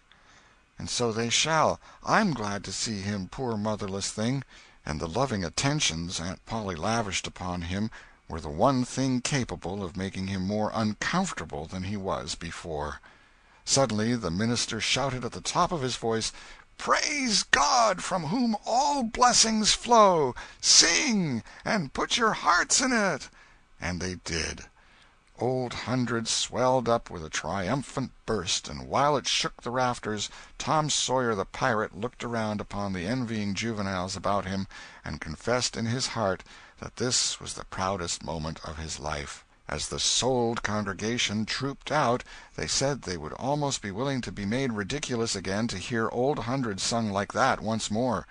"And so they shall. I'm glad to see him, poor motherless thing." And the loving attentions Aunt Polly lavished upon him were the one thing capable of making him more uncomfortable than he was before. Suddenly the minister shouted at the top of his voice, "Praise God, from whom all blessings flow! Sing, and put your hearts in it!" And they did. Old Hundred swelled up with a triumphant burst, and while it shook the rafters, Tom Sawyer the pirate looked around upon the envying juveniles about him and confessed in his heart that this was the proudest moment of his life. As the souled congregation trooped out, they said they would almost be willing to be made ridiculous again to hear Old Hundred sung like that once more.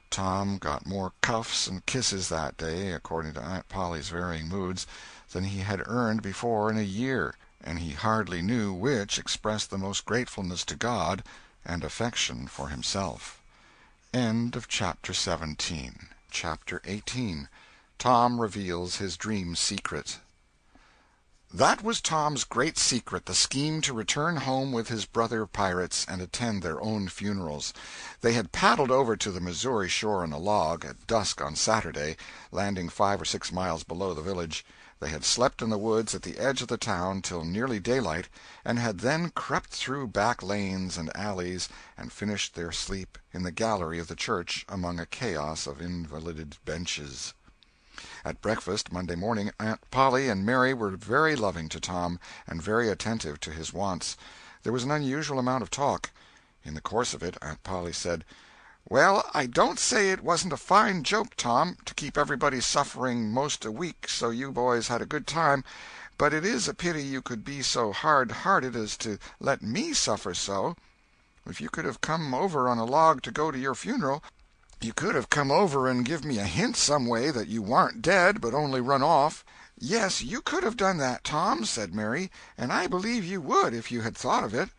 Tom got more cuffs and kisses that day, according to Aunt Polly's varying moods, than he had earned before in a year, and he hardly knew which expressed the most gratefulness to God and affection for himself. End of Chapter 17. Chapter 18. Tom reveals his dream secret. That was Tom's great secret, the scheme to return home with his brother pirates and attend their own funerals. They had paddled over to the Missouri shore in a log, at dusk on Saturday, landing 5 or 6 miles below the village. They had slept in the woods at the edge of the town till nearly daylight, and had then crept through back lanes and alleys and finished their sleep in the gallery of the church among a chaos of invalided benches. At breakfast Monday morning, Aunt Polly and Mary were very loving to Tom, and very attentive to his wants. There was an unusual amount of talk. In the course of it, Aunt Polly said, "Well, I don't say it wasn't a fine joke, Tom, to keep everybody suffering most a week so you boys had a good time, but it is a pity you could be so hard-hearted as to let me suffer so. If you could have come over on a log to go to your funeral, you could have come over and give me a hint some way that you warn't dead but only run off." "Yes, you could have done that, Tom," said Mary, "and I believe you would if you had thought of it."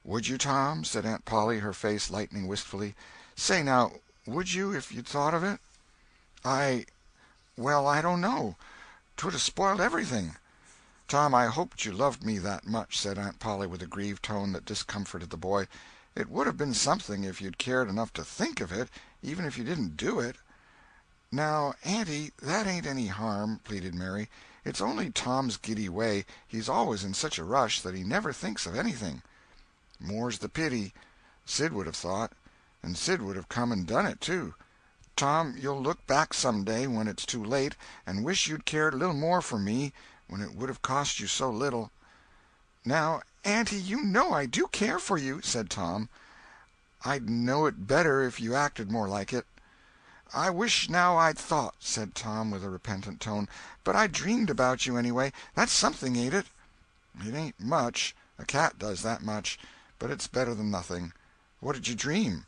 "Would you, Tom?" said Aunt Polly, her face lightening wistfully. "Say now, would you if you'd thought of it?" Well, I don't know. 'Twould have spoiled everything." "Tom, I hoped you loved me that much," said Aunt Polly with a grieved tone that discomforted the boy. "It would have been something if you'd cared enough to think of it, even if you didn't do it." "Now, Auntie, that ain't any harm," pleaded Mary. "It's only Tom's giddy way. He's always in such a rush that he never thinks of anything." "More's the pity. Sid would have thought. And Sid would have come and done it, too. Tom, you'll look back some day, when it's too late, and wish you'd cared a little more for me, when it would have cost you so little." "Now, Auntie, you know I do care for you," said Tom. "I'd know it better if you acted more like it." "I wish now I'd thought," said Tom with a repentant tone. "But I dreamed about you, anyway. That's something, ain't it?" "It ain't much. A cat does that much. But it's better than nothing. What did you dream?"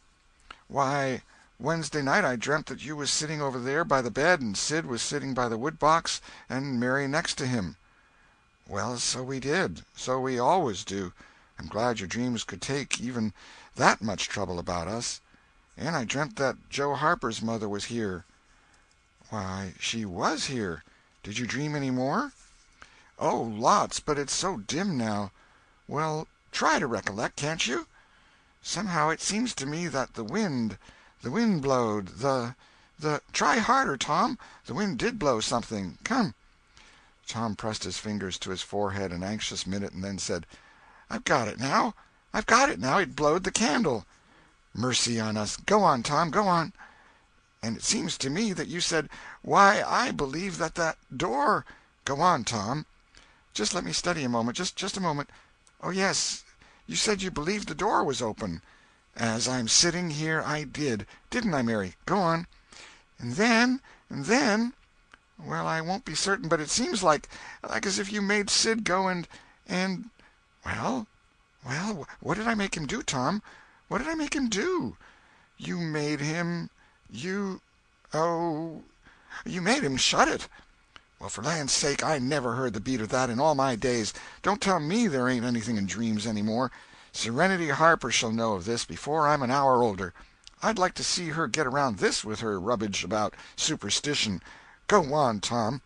"Why, Wednesday night I dreamt that you was sitting over there by the bed, and Sid was sitting by the wood-box, and Mary next to him." "Well, so we did. So we always do. I'm glad your dreams could take even that much trouble about us. And I dreamt that Joe Harper's mother was here." "Why, she was here. Did you dream any more?" "Oh, lots, but it's so dim now." "Well, try to recollect, can't you?" "Somehow it seems to me that the wind blowed, try harder, Tom. The wind did blow something. Come." Tom pressed his fingers to his forehead an anxious minute, and then said, I've got it now. It blowed the candle." "Mercy on us! Go on, Tom, go on." "And it seems to me that you said, 'Why, I believe that door—'" "Go on, Tom." "Just let me study a moment. Just a moment. Oh, yes, you said you believed the door was open." "As I'm sitting here, I did. Didn't I, Mary? Go on." "And then, well, I won't be certain, but it seems like as if you made Sid go and— Well, what did I make him do, Tom? What did I make him do?" "You made him— oh, you made him shut it." "Well, for land's sake, I never heard the beat of that in all my days. Don't tell me there ain't anything in dreams any more. Serenity Harper shall know of this before I'm an hour older. I'd like to see her get around this with her rubbage about superstition. Go on, Tom."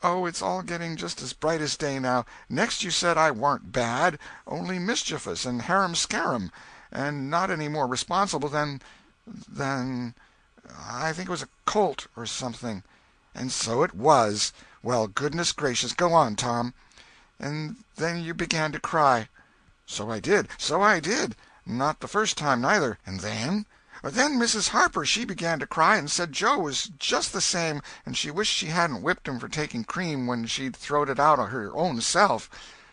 "Oh, it's all getting just as bright as day now. Next you said I warn't bad, only mischievous and harum-scarum, and not any more responsible than I think it was a colt or something." "And so it was. Well, goodness gracious, go on, Tom." "And then you began to cry." So I did. Not the first time, neither." "And then?" Then Mrs. Harper, she began to cry, and said Joe was just the same, and she wished she hadn't whipped him for taking cream when she'd throwed it out of her own self.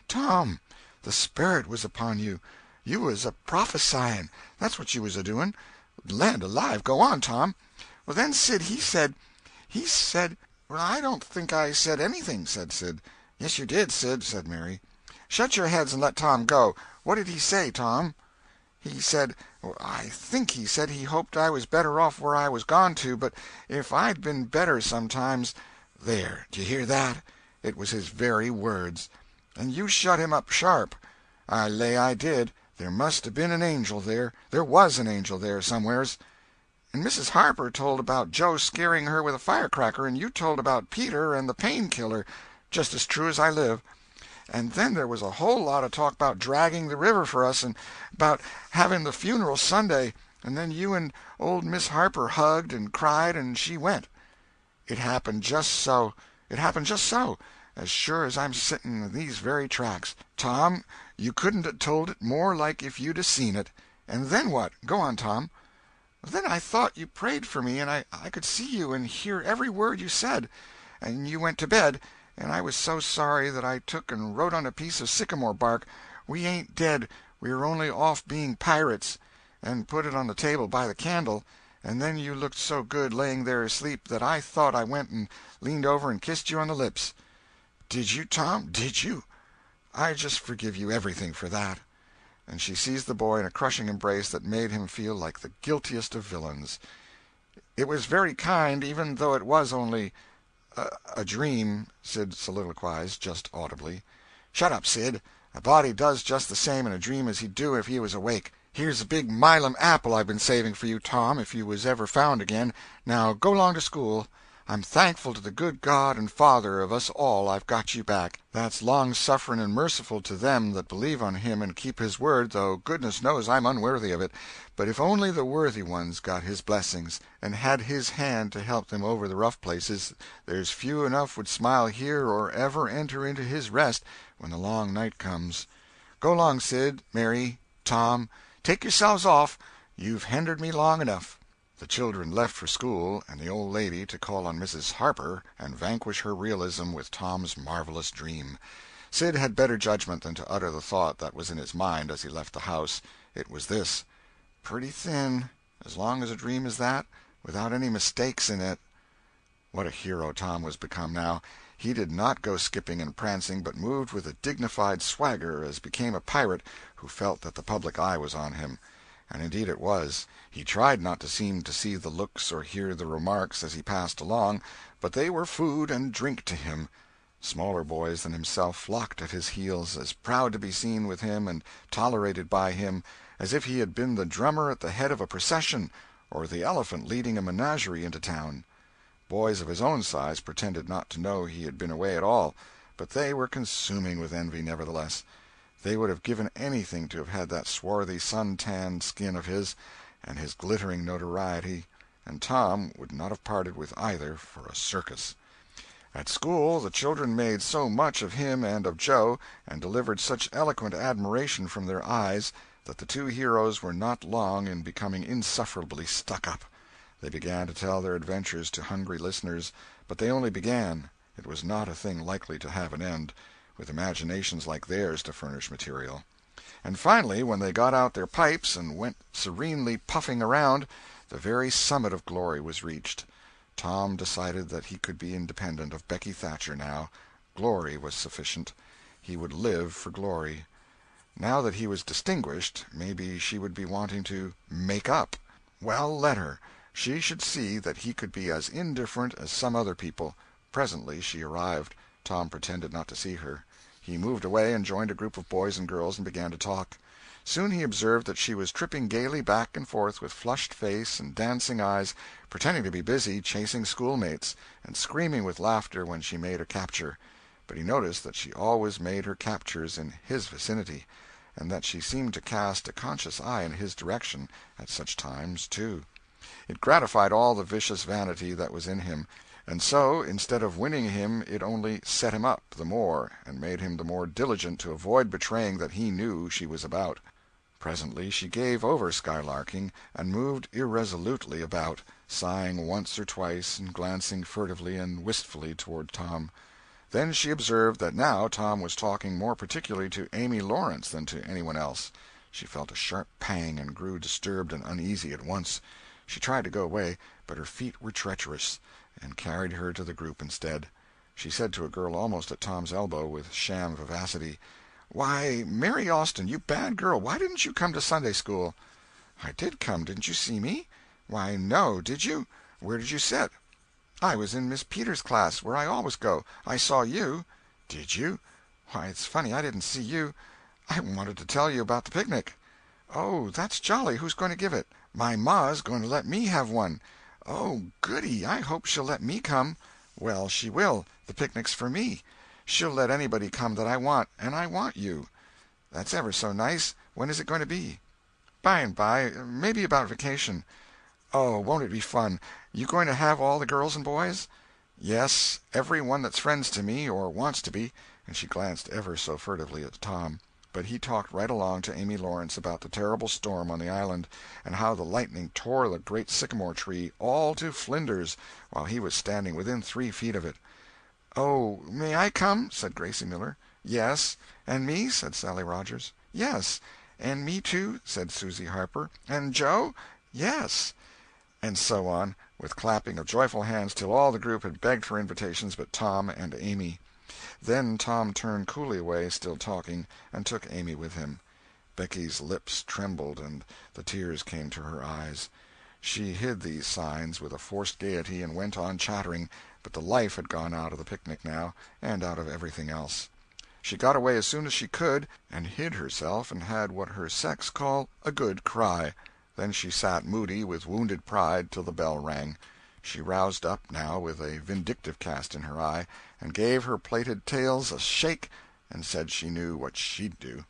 Tom, the sperrit was upon you. You was a prophesying. That's what you was a-doing. Land alive, go on, Tom. Well, then Sid, he said, well, I don't think I said anything, said Sid. Yes, you did, Sid, said Mary. Shut your heads and let Tom go. What did he say, Tom? He said, well, I think he said he hoped I was better off where I was gone to, but if I'd been better sometimes— There, d'you hear that? It was his very words. And you shut him up sharp. I lay I did. There must have been an angel there. There was an angel there somewheres. And Mrs. Harper told about Joe scaring her with a firecracker, and you told about Peter and the painkiller, just as true as I live. And then there was a whole lot of talk about dragging the river for us, and about having the funeral Sunday, and then you and old Miss Harper hugged and cried, and she went. It happened just so. It happened just so, as sure as I'm sitting in these very tracks. Tom, you couldn't have told it more like if you'd 'a' seen it. And then what? Go on, Tom. Then I thought you prayed for me, and I could see you and hear every word you said. And you went to bed, and I was so sorry that I took and wrote on a piece of sycamore bark, "We ain't dead, we are only off being pirates," and put it on the table by the candle. And then you looked so good laying there asleep that I thought I went and leaned over and kissed you on the lips. Did you, Tom? Did you? I just forgive you everything for that. And she seized the boy in a crushing embrace that made him feel like the guiltiest of villains. It was very kind, even though it was only a dream, Sid soliloquized, just audibly. Shut up, Sid. A body does just the same in a dream as he'd do if he was awake. Here's a big Milam apple I've been saving for you, Tom, if you was ever found again. Now go along to school. I'm thankful to the good God and Father of us all I've got you back. That's long-suffering and merciful to them that believe on him and keep his word, though goodness knows I'm unworthy of it. But if only the worthy ones got his blessings, and had his hand to help them over the rough places, there's few enough would smile here or ever enter into his rest when the long night comes. Go along, Sid, Mary, Tom. Take yourselves off. You've hindered me long enough. The children left for school, and the old lady to call on Mrs. Harper and vanquish her realism with Tom's marvelous dream. Sid had better judgment than to utter the thought that was in his mind as he left the house. It was this: pretty thin, as long as a dream is that, without any mistakes in it. What a hero Tom was become now! He did not go skipping and prancing, but moved with a dignified swagger as became a pirate who felt that the public eye was on him. And indeed it was. He tried not to seem to see the looks or hear the remarks as he passed along, but they were food and drink to him. Smaller boys than himself flocked at his heels, as proud to be seen with him and tolerated by him as if he had been the drummer at the head of a procession, or the elephant leading a menagerie into town. Boys of his own size pretended not to know he had been away at all, but they were consuming with envy nevertheless. They would have given anything to have had that swarthy, sun-tanned skin of his, and his glittering notoriety, and Tom would not have parted with either for a circus. At school the children made so much of him and of Joe, and delivered such eloquent admiration from their eyes, that the two heroes were not long in becoming insufferably stuck up. They began to tell their adventures to hungry listeners, but they only began. It was not a thing likely to have an end, with imaginations like theirs to furnish material. And finally, when they got out their pipes and went serenely puffing around, the very summit of glory was reached. Tom decided that he could be independent of Becky Thatcher now. Glory was sufficient. He would live for glory. Now that he was distinguished, maybe she would be wanting to "make up." Well, let her. She should see that he could be as indifferent as some other people. Presently she arrived. Tom pretended not to see her. He moved away and joined a group of boys and girls and began to talk. Soon he observed that she was tripping gaily back and forth with flushed face and dancing eyes, pretending to be busy chasing schoolmates, and screaming with laughter when she made a capture. But he noticed that she always made her captures in his vicinity, and that she seemed to cast a conscious eye in his direction at such times, too. It gratified all the vicious vanity that was in him, and so, instead of winning him, it only set him up the more, and made him the more diligent to avoid betraying that he knew she was about. Presently she gave over skylarking, and moved irresolutely about, sighing once or twice and glancing furtively and wistfully toward Tom. Then she observed that now Tom was talking more particularly to Amy Lawrence than to anyone else. She felt a sharp pang and grew disturbed and uneasy at once. She tried to go away, but her feet were treacherous, and carried her to the group instead. She said to a girl almost at Tom's elbow, with sham vivacity, "Why, Mary Austin, you bad girl, why didn't you come to Sunday school?" "I did come. Didn't you see me?" "Why, no. Did you? Where did you sit?" "I was in Miss Peters' class, where I always go. I saw you." "Did you? Why, it's funny I didn't see you. I wanted to tell you about the picnic." "Oh, that's jolly. Who's going to give it?" "My ma's going to let me have one." "Oh, goody. I hope she'll let me come." "Well, she will. The picnic's for me. She'll let anybody come that I want, and I want you." "That's ever so nice. When is it going to be?" "By and by. Maybe about vacation." "Oh, won't it be fun! You going to have all the girls and boys?" "Yes, every one that's friends to me, or wants to be," and she glanced ever so furtively at Tom. But he talked right along to Amy Lawrence about the terrible storm on the island, and how the lightning tore the great sycamore tree all to flinders while he was standing within 3 feet of it. "Oh, may I come?" said Gracie Miller. "Yes." "And me?" said Sally Rogers. "Yes." "And me, too?" said Susie Harper. "And Joe?" "Yes." And so on, with clapping of joyful hands, till all the group had begged for invitations but Tom and Amy. Then Tom turned coolly away, still talking, and took Amy with him. Becky's lips trembled and the tears came to her eyes. She hid these signs with a forced gaiety and went on chattering, but the life had gone out of the picnic now, and out of everything else. She got away as soon as she could, and hid herself and had what her sex call a good cry. Then she sat moody with wounded pride till the bell rang. She roused up, now, with a vindictive cast in her eye, and gave her plaited tails a shake, and said she knew what she'd do.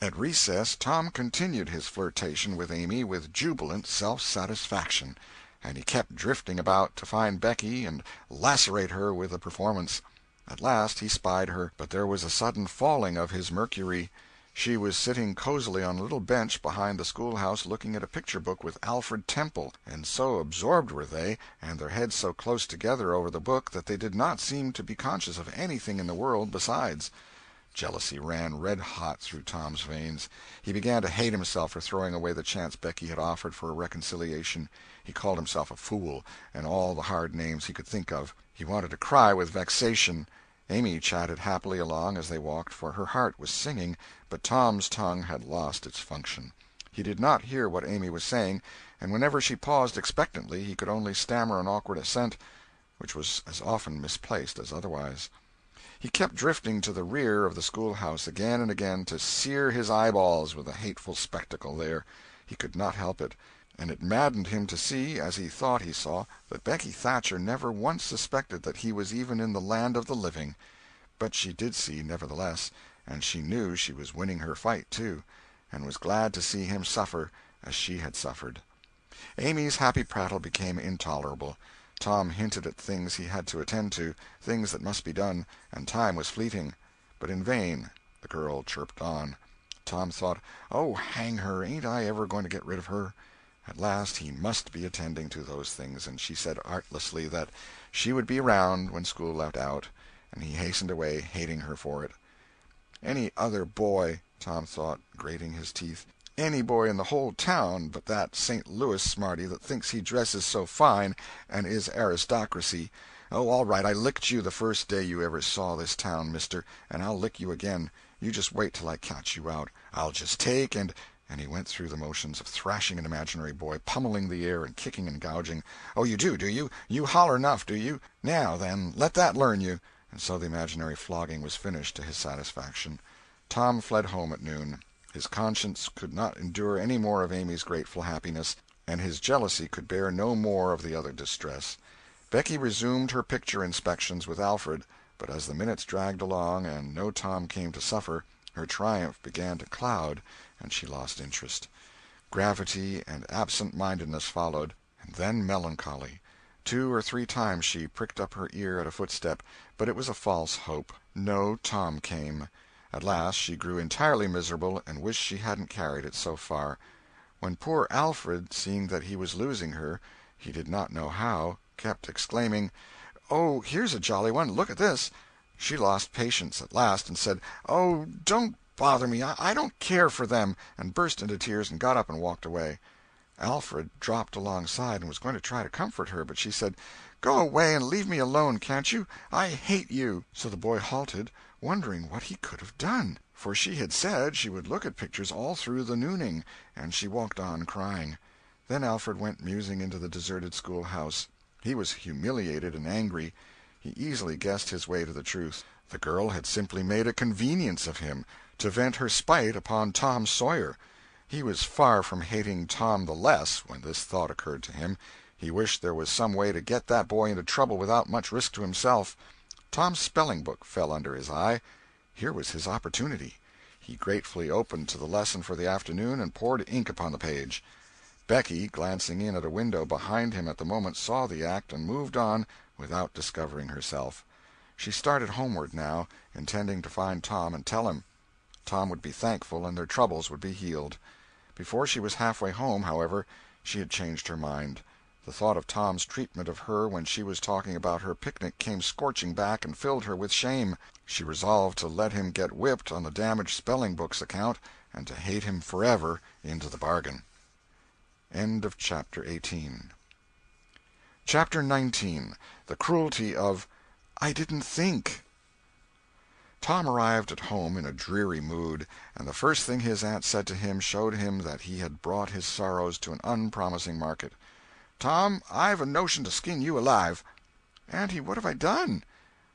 At recess Tom continued his flirtation with Amy with jubilant self-satisfaction, and he kept drifting about to find Becky and lacerate her with the performance. At last he spied her, but there was a sudden falling of his mercury. She was sitting cozily on a little bench behind the schoolhouse looking at a picture book with Alfred Temple, and so absorbed were they, and their heads so close together over the book, that they did not seem to be conscious of anything in the world besides. Jealousy ran red-hot through Tom's veins. He began to hate himself for throwing away the chance Becky had offered for a reconciliation. He called himself a fool, and all the hard names he could think of. He wanted to cry with vexation. Amy chatted happily along as they walked, for her heart was singing, but Tom's tongue had lost its function. He did not hear what Amy was saying, and whenever she paused expectantly he could only stammer an awkward assent, which was as often misplaced as otherwise. He kept drifting to the rear of the schoolhouse again and again to sear his eyeballs with the hateful spectacle there. He could not help it, and it maddened him to see, as he thought he saw, that Becky Thatcher never once suspected that he was even in the land of the living. But she did see, nevertheless, and she knew she was winning her fight, too, and was glad to see him suffer as she had suffered. Amy's happy prattle became intolerable. Tom hinted at things he had to attend to, things that must be done, and time was fleeting. But in vain. The girl chirped on. Tom thought, "Oh, hang her, ain't I ever going to get rid of her?" At last he must be attending to those things, and she said artlessly that she would be around when school let out, and he hastened away, hating her for it. Any other boy, Tom thought, grating his teeth, any boy in the whole town but that St. Louis smarty that thinks he dresses so fine and is aristocracy. Oh, all right, I licked you the first day you ever saw this town, mister, and I'll lick you again. You just wait till I catch you out. I'll just take and he went through the motions of thrashing an imaginary boy, pummeling the air and kicking and gouging. "Oh, you do you? You holler enough, do you? Now, then, let that learn you." And so the imaginary flogging was finished to his satisfaction. Tom fled home at noon. His conscience could not endure any more of Amy's grateful happiness, and his jealousy could bear no more of the other distress. Becky resumed her picture inspections with Alfred, but as the minutes dragged along and no Tom came to suffer, her triumph began to cloud, and she lost interest. Gravity and absent-mindedness followed, and then melancholy. 2 or 3 times she pricked up her ear at a footstep, but it was a false hope. No Tom came. At last she grew entirely miserable, and wished she hadn't carried it so far. When poor Alfred, seeing that he was losing her, he did not know how, kept exclaiming, "Oh, here's a jolly one! Look at this!" she lost patience at last, and said, "Oh, don't bother me! I don't care for them!" and burst into tears and got up and walked away. Alfred dropped alongside and was going to try to comfort her, but she said, "Go away and leave me alone, can't you? I hate you!" So the boy halted, wondering what he could have done, for she had said she would look at pictures all through the nooning, and she walked on crying. Then Alfred went musing into the deserted schoolhouse. He was humiliated and angry. He easily guessed his way to the truth. The girl had simply made a convenience of him, to vent her spite upon Tom Sawyer. He was far from hating Tom the less when this thought occurred to him. He wished there was some way to get that boy into trouble without much risk to himself. Tom's spelling-book fell under his eye. Here was his opportunity. He gratefully opened to the lesson for the afternoon and poured ink upon the page. Becky, glancing in at a window behind him at the moment, saw the act and moved on without discovering herself. She started homeward now, intending to find Tom and tell him. Tom would be thankful, and their troubles would be healed. Before she was halfway home, however, she had changed her mind. The thought of Tom's treatment of her when she was talking about her picnic came scorching back and filled her with shame. She resolved to let him get whipped on the damaged spelling-book's account, and to hate him forever into the bargain. End of Chapter 18. Chapter 19. The Cruelty of "I Didn't Think." Tom arrived at home in a dreary mood, and the first thing his aunt said to him showed him that he had brought his sorrows to an unpromising market. "Tom, I've a notion to skin you alive." "Auntie, what have I done?"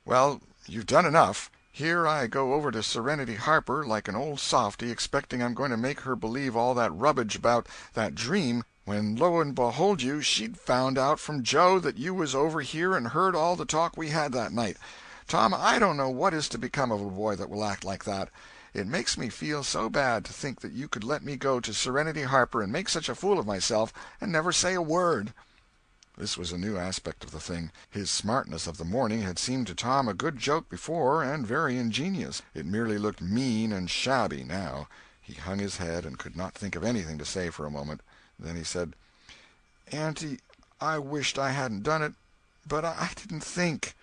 "Well, you've done enough. Here I go over to Serenity Harper like an old softy, expecting I'm going to make her believe all that rubbage about that dream, when lo and behold you, she'd found out from Joe that you was over here and heard all the talk we had that night. Tom, I don't know what is to become of a boy that will act like that. It makes me feel so bad to think that you could let me go to Serenity Harper and make such a fool of myself and never say a word." This was a new aspect of the thing. His smartness of the morning had seemed to Tom a good joke before, and very ingenious. It merely looked mean and shabby now. He hung his head and could not think of anything to say for a moment. Then he said, "Auntie, I wished I hadn't done it, but I didn't think."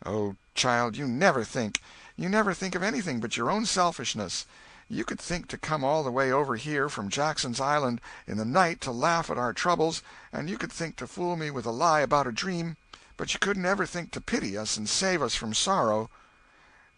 "Oh, child, you never think. You never think of anything but your own selfishness. You could think to come all the way over here from Jackson's Island in the night to laugh at our troubles, and you could think to fool me with a lie about a dream, but you couldn't ever think to pity us and save us from sorrow."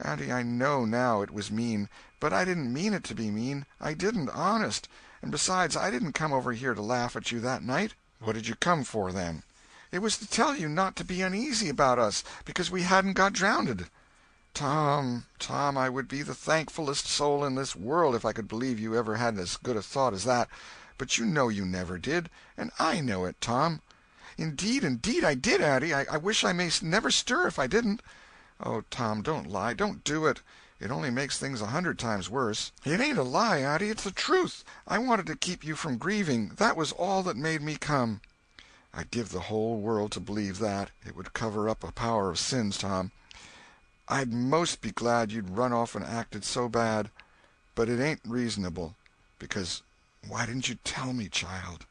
"Auntie, I know now it was mean, but I didn't mean it to be mean. I didn't, honest. And besides, I didn't come over here to laugh at you that night." "What did you come for, then?" "It was to tell you not to be uneasy about us, because we hadn't got drownded." "Tom, Tom, I would be the thankfulest soul in this world if I could believe you ever had as good a thought as that. But you know you never did, and I know it, Tom." Indeed, I did, Auntie. I wish I may never stir if I didn't." "Oh, Tom, don't lie. Don't do it. It only makes things 100 times worse." "It ain't a lie, Auntie. It's the truth. I wanted to keep you from grieving. That was all that made me come." "I'd give the whole world to believe that. It would cover up a power of sins, Tom. I'd most be glad you'd run off and acted so bad. But it ain't reasonable. Because why didn't you tell me, child?"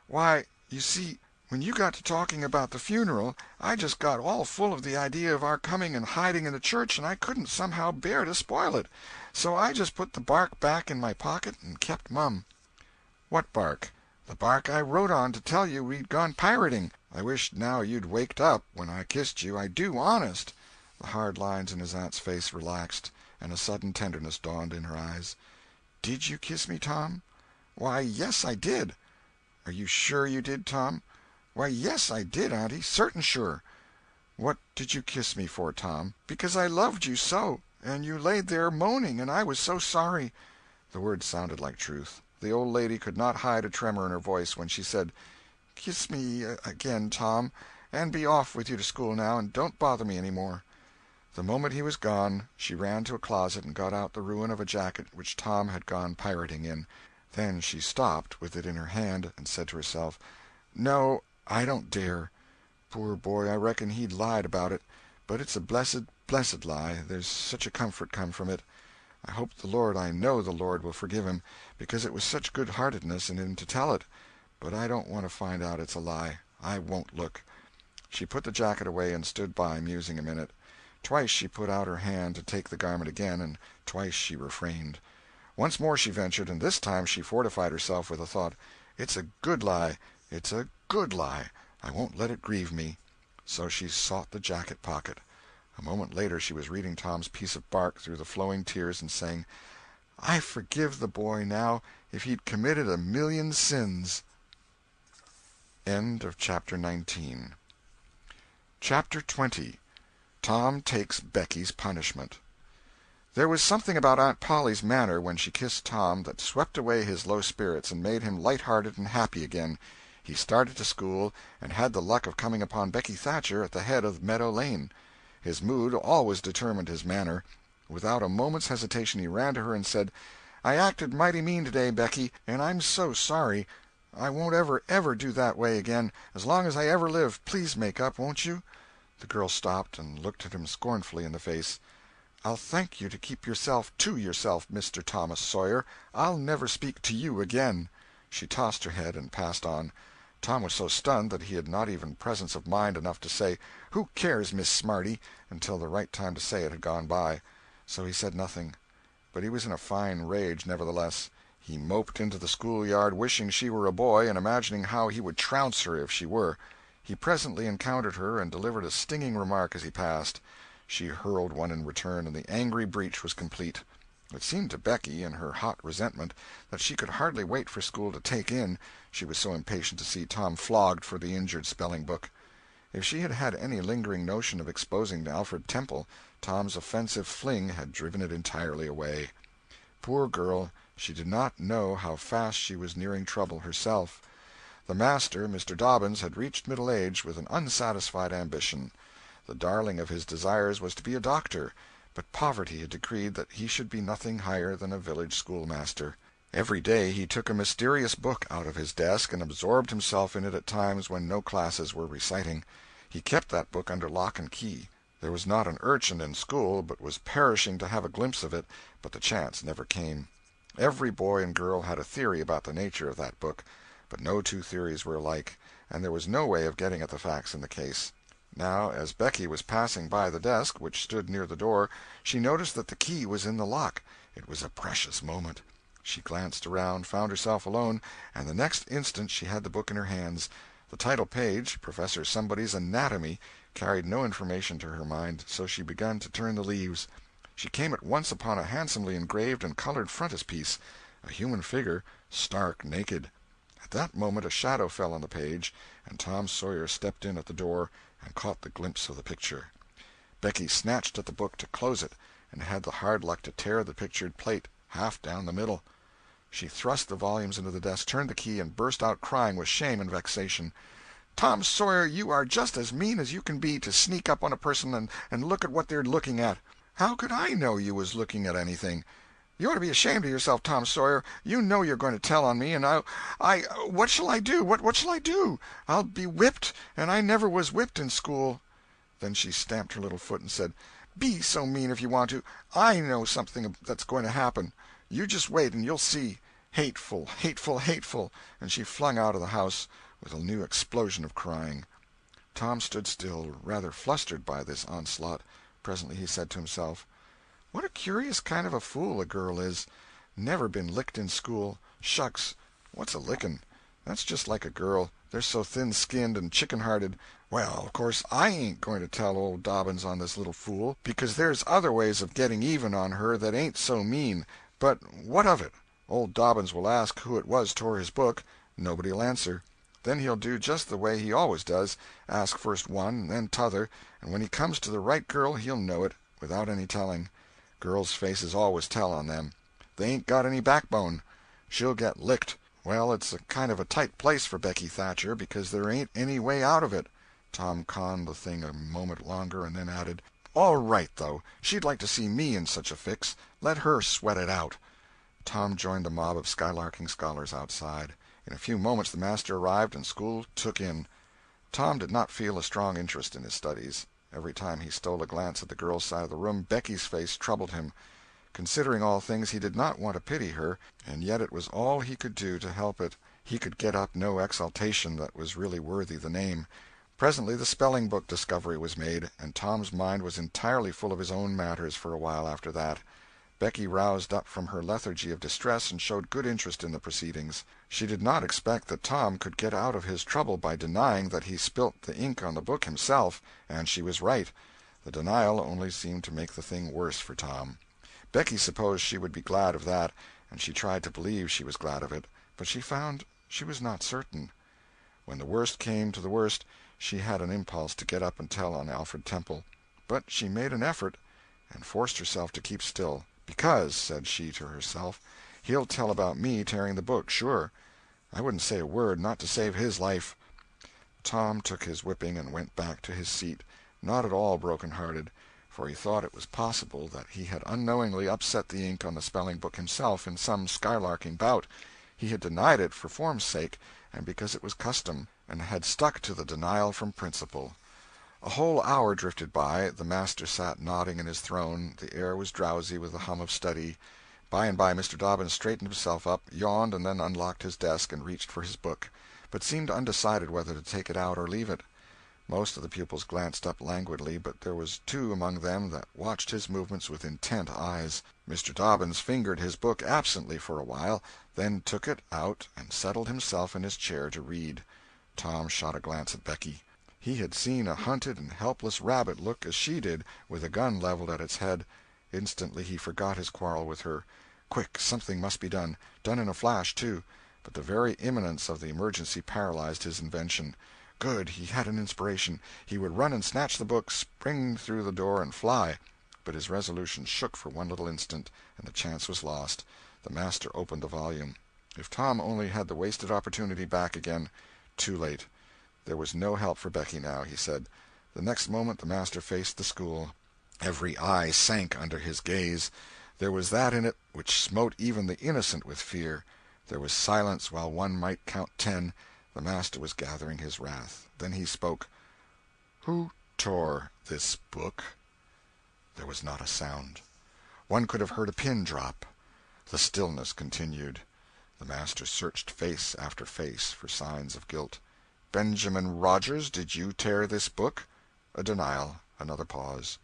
"Why, you see, when you got to talking about the funeral, I just got all full of the idea of our coming and hiding in the church, and I couldn't somehow bear to spoil it. So I just put the bark back in my pocket and kept mum." "What bark?" "The bark I wrote on to tell you we'd gone pirating. I wish now you'd waked up when I kissed you. I do, honest." The hard lines in his aunt's face relaxed, and a sudden tenderness dawned in her eyes. "Did you kiss me, Tom?" "Why, yes, I did." "Are you sure you did, Tom?" "Why, yes, I did, Auntie, certain sure." "What did you kiss me for, Tom?" "Because I loved you so, and you laid there moaning, and I was so sorry." The words sounded like truth. The old lady could not hide a tremor in her voice when she said, "Kiss me again, Tom, and be off with you to school now, and don't bother me any more." The moment he was gone, she ran to a closet and got out the ruin of a jacket which Tom had gone pirating in. Then she stopped, with it in her hand, and said to herself, "No, I don't dare. Poor boy, I reckon he'd lied about it. But it's a blessed, blessed lie. There's such a comfort come from it. I hope I know the Lord will forgive him, because it was such good-heartedness in him to tell it. But I don't want to find out it's a lie. I won't look." She put the jacket away and stood by, musing a minute. Twice she put out her hand to take the garment again, and twice she refrained. Once more she ventured, and this time she fortified herself with the thought, "It's a good lie, it's a good lie. I won't let it grieve me." So she sought the jacket pocket. A moment later she was reading Tom's piece of bark through the flowing tears and saying, "I forgive the boy now, if he'd committed 1,000,000 sins." End of Chapter 19. Chapter 20. Tom Takes Becky's Punishment. There was something about Aunt Polly's manner when she kissed Tom that swept away his low spirits and made him light-hearted and happy again. He started to school, and had the luck of coming upon Becky Thatcher at the head of Meadow Lane. His mood always determined his manner. Without a moment's hesitation he ran to her and said, "I acted mighty mean today, Becky, and I'm so sorry. I won't ever do that way again, as long as I ever live. Please make up, won't you?" The girl stopped and looked at him scornfully in the face. "I'll thank you to keep yourself to yourself, Mr. Thomas Sawyer. I'll never speak to you again." She tossed her head and passed on. Tom was so stunned that he had not even presence of mind enough to say, "Who cares, Miss Smarty?" until the right time to say it had gone by. So he said nothing. But he was in a fine rage, nevertheless. He moped into the schoolyard, wishing she were a boy, and imagining how he would trounce her if she were. He presently encountered her and delivered a stinging remark as he passed. She hurled one in return, and the angry breach was complete. It seemed to Becky, in her hot resentment, that she could hardly wait for school to take in, she was so impatient to see Tom flogged for the injured spelling-book. If she had had any lingering notion of exposing Alfred Temple, Tom's offensive fling had driven it entirely away. Poor girl, she did not know how fast she was nearing trouble herself. The master, Mr. Dobbins, had reached middle age with an unsatisfied ambition. The darling of his desires was to be a doctor, but poverty had decreed that he should be nothing higher than a village schoolmaster. Every day he took a mysterious book out of his desk and absorbed himself in it at times when no classes were reciting. He kept that book under lock and key. There was not an urchin in school but was perishing to have a glimpse of it, but the chance never came. Every boy and girl had a theory about the nature of that book, but no two theories were alike, and there was no way of getting at the facts in the case. Now, as Becky was passing by the desk, which stood near the door, she noticed that the key was in the lock. It was a precious moment. She glanced around, found herself alone, and the next instant she had the book in her hands. The title page, Professor Somebody's Anatomy, carried no information to her mind, so she began to turn the leaves. She came at once upon a handsomely engraved and colored frontispiece, a human figure, stark naked. At that moment a shadow fell on the page, and Tom Sawyer stepped in at the door and caught the glimpse of the picture. Becky snatched at the book to close it, and had the hard luck to tear the pictured plate half down the middle. She thrust the volumes into the desk, turned the key, and burst out crying with shame and vexation. "Tom Sawyer, you are just as mean as you can be, to sneak up on a person and look at what they're looking at." "How could I know you was looking at anything?" "You ought to be ashamed of yourself, Tom Sawyer. You know you're going to tell on me, and what shall I do? What shall I do? I'll be whipped, and I never was whipped in school." Then she stamped her little foot and said, "Be so mean if you want to. I know something that's going to happen. You just wait and you'll see. Hateful, hateful, hateful!" And she flung out of the house with a new explosion of crying. Tom stood still, rather flustered by this onslaught. Presently he said to himself, "What a curious kind of a fool a girl is. Never been licked in school. Shucks, what's a licking? That's just like a girl. They're so thin-skinned and chicken-hearted. Well, of course I ain't going to tell old Dobbins on this little fool, because there's other ways of getting even on her that ain't so mean. But what of it? Old Dobbins will ask who it was tore his book. Nobody'll answer. Then he'll do just the way he always does, ask first one and then t'other, and when he comes to the right girl he'll know it, without any telling. Girls' faces always tell on them. They ain't got any backbone. She'll get licked. Well, it's a kind of a tight place for Becky Thatcher, because there ain't any way out of it." Tom conned the thing a moment longer, and then added, "All right, though. She'd like to see me in such a fix. Let her sweat it out." Tom joined the mob of skylarking scholars outside. In a few moments the master arrived, and school took in. Tom did not feel a strong interest in his studies. Every time he stole a glance at the girls' side of the room, Becky's face troubled him. Considering all things, he did not want to pity her, and yet it was all he could do to help it. He could get up no exultation that was really worthy the name. Presently the spelling-book discovery was made, and Tom's mind was entirely full of his own matters for a while after that. Becky roused up from her lethargy of distress and showed good interest in the proceedings. She did not expect that Tom could get out of his trouble by denying that he spilt the ink on the book himself, and she was right. The denial only seemed to make the thing worse for Tom. Becky supposed she would be glad of that, and she tried to believe she was glad of it, but she found she was not certain. When the worst came to the worst, she had an impulse to get up and tell on Alfred Temple, but she made an effort and forced herself to keep still. "Because," said she to herself, "he'll tell about me tearing the book, sure. I wouldn't say a word, not to save his life." Tom took his whipping and went back to his seat, not at all broken-hearted, for he thought it was possible that he had unknowingly upset the ink on the spelling-book himself in some skylarking bout. He had denied it for form's sake, and because it was custom, and had stuck to the denial from principle. A whole hour drifted by. The master sat nodding in his throne. The air was drowsy with the hum of study. By and by Mr. Dobbins straightened himself up, yawned, and then unlocked his desk and reached for his book, but seemed undecided whether to take it out or leave it. Most of the pupils glanced up languidly, but there was two among them that watched his movements with intent eyes. Mr. Dobbins fingered his book absently for a while, then took it out and settled himself in his chair to read. Tom shot a glance at Becky. He had seen a hunted and helpless rabbit look as she did, with a gun leveled at its head. Instantly he forgot his quarrel with her. Quick, something must be done in a flash, too. But the very imminence of the emergency paralyzed his invention. Good, he had an inspiration. He would run and snatch the book, spring through the door, and fly. But his resolution shook for one little instant, and the chance was lost. The master opened the volume. If Tom only had the wasted opportunity back again. Too late. There was no help for Becky now, he said. The next moment the master faced the school. Every eye sank under his gaze. There was that in it which smote even the innocent with fear. There was silence while one might count 10. The master was gathering his wrath. Then he spoke. "Who tore this book?" There was not a sound. One could have heard a pin drop. The stillness continued. The master searched face after face for signs of guilt. "Benjamin Rogers, did you tear this book?" A denial. Another pause.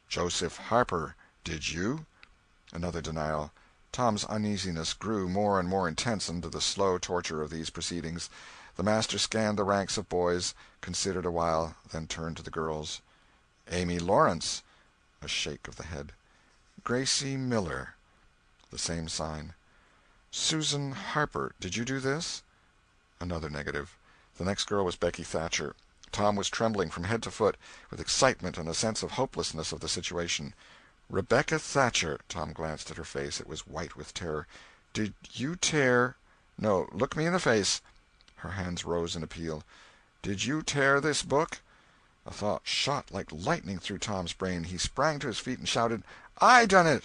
"Joseph Harper, did you?" Another denial. Tom's uneasiness grew more and more intense under the slow torture of these proceedings. The master scanned the ranks of boys, considered a while, then turned to the girls. "Amy Lawrence." A shake of the head. "Gracie Miller." The same sign. "Susan Harper, did you do this?" Another negative. The next girl was Becky Thatcher. Tom was trembling from head to foot, with excitement and a sense of hopelessness of the situation. "Rebecca Thatcher." Tom glanced at her face. It was white with terror. "Did you tear—" "No, look me in the face." Her hands rose in appeal. "Did you tear this book?" A thought shot like lightning through Tom's brain. He sprang to his feet and shouted, "I done it!"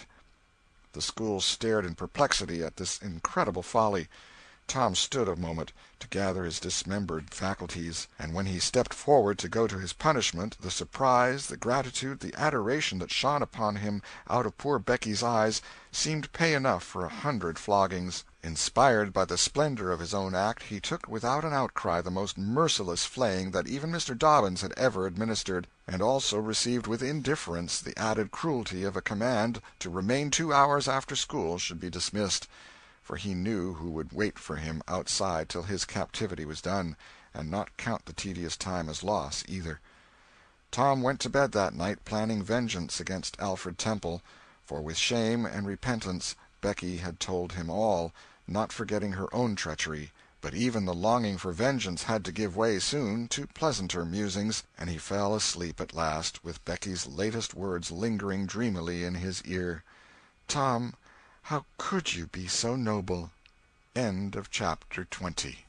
The school stared in perplexity at this incredible folly. Tom stood a moment to gather his dismembered faculties, and when he stepped forward to go to his punishment, the surprise, the gratitude, the adoration that shone upon him out of poor Becky's eyes seemed pay enough for 100 floggings. Inspired by the splendor of his own act, he took without an outcry the most merciless flaying that even Mr. Dobbins had ever administered, and also received with indifference the added cruelty of a command to remain 2 hours after school should be dismissed. For he knew who would wait for him outside till his captivity was done, and not count the tedious time as loss, either. Tom went to bed that night planning vengeance against Alfred Temple, for with shame and repentance Becky had told him all, not forgetting her own treachery. But even the longing for vengeance had to give way soon to pleasanter musings, and he fell asleep at last, with Becky's latest words lingering dreamily in his ear. "Tom, how could you be so noble?" End of chapter 20.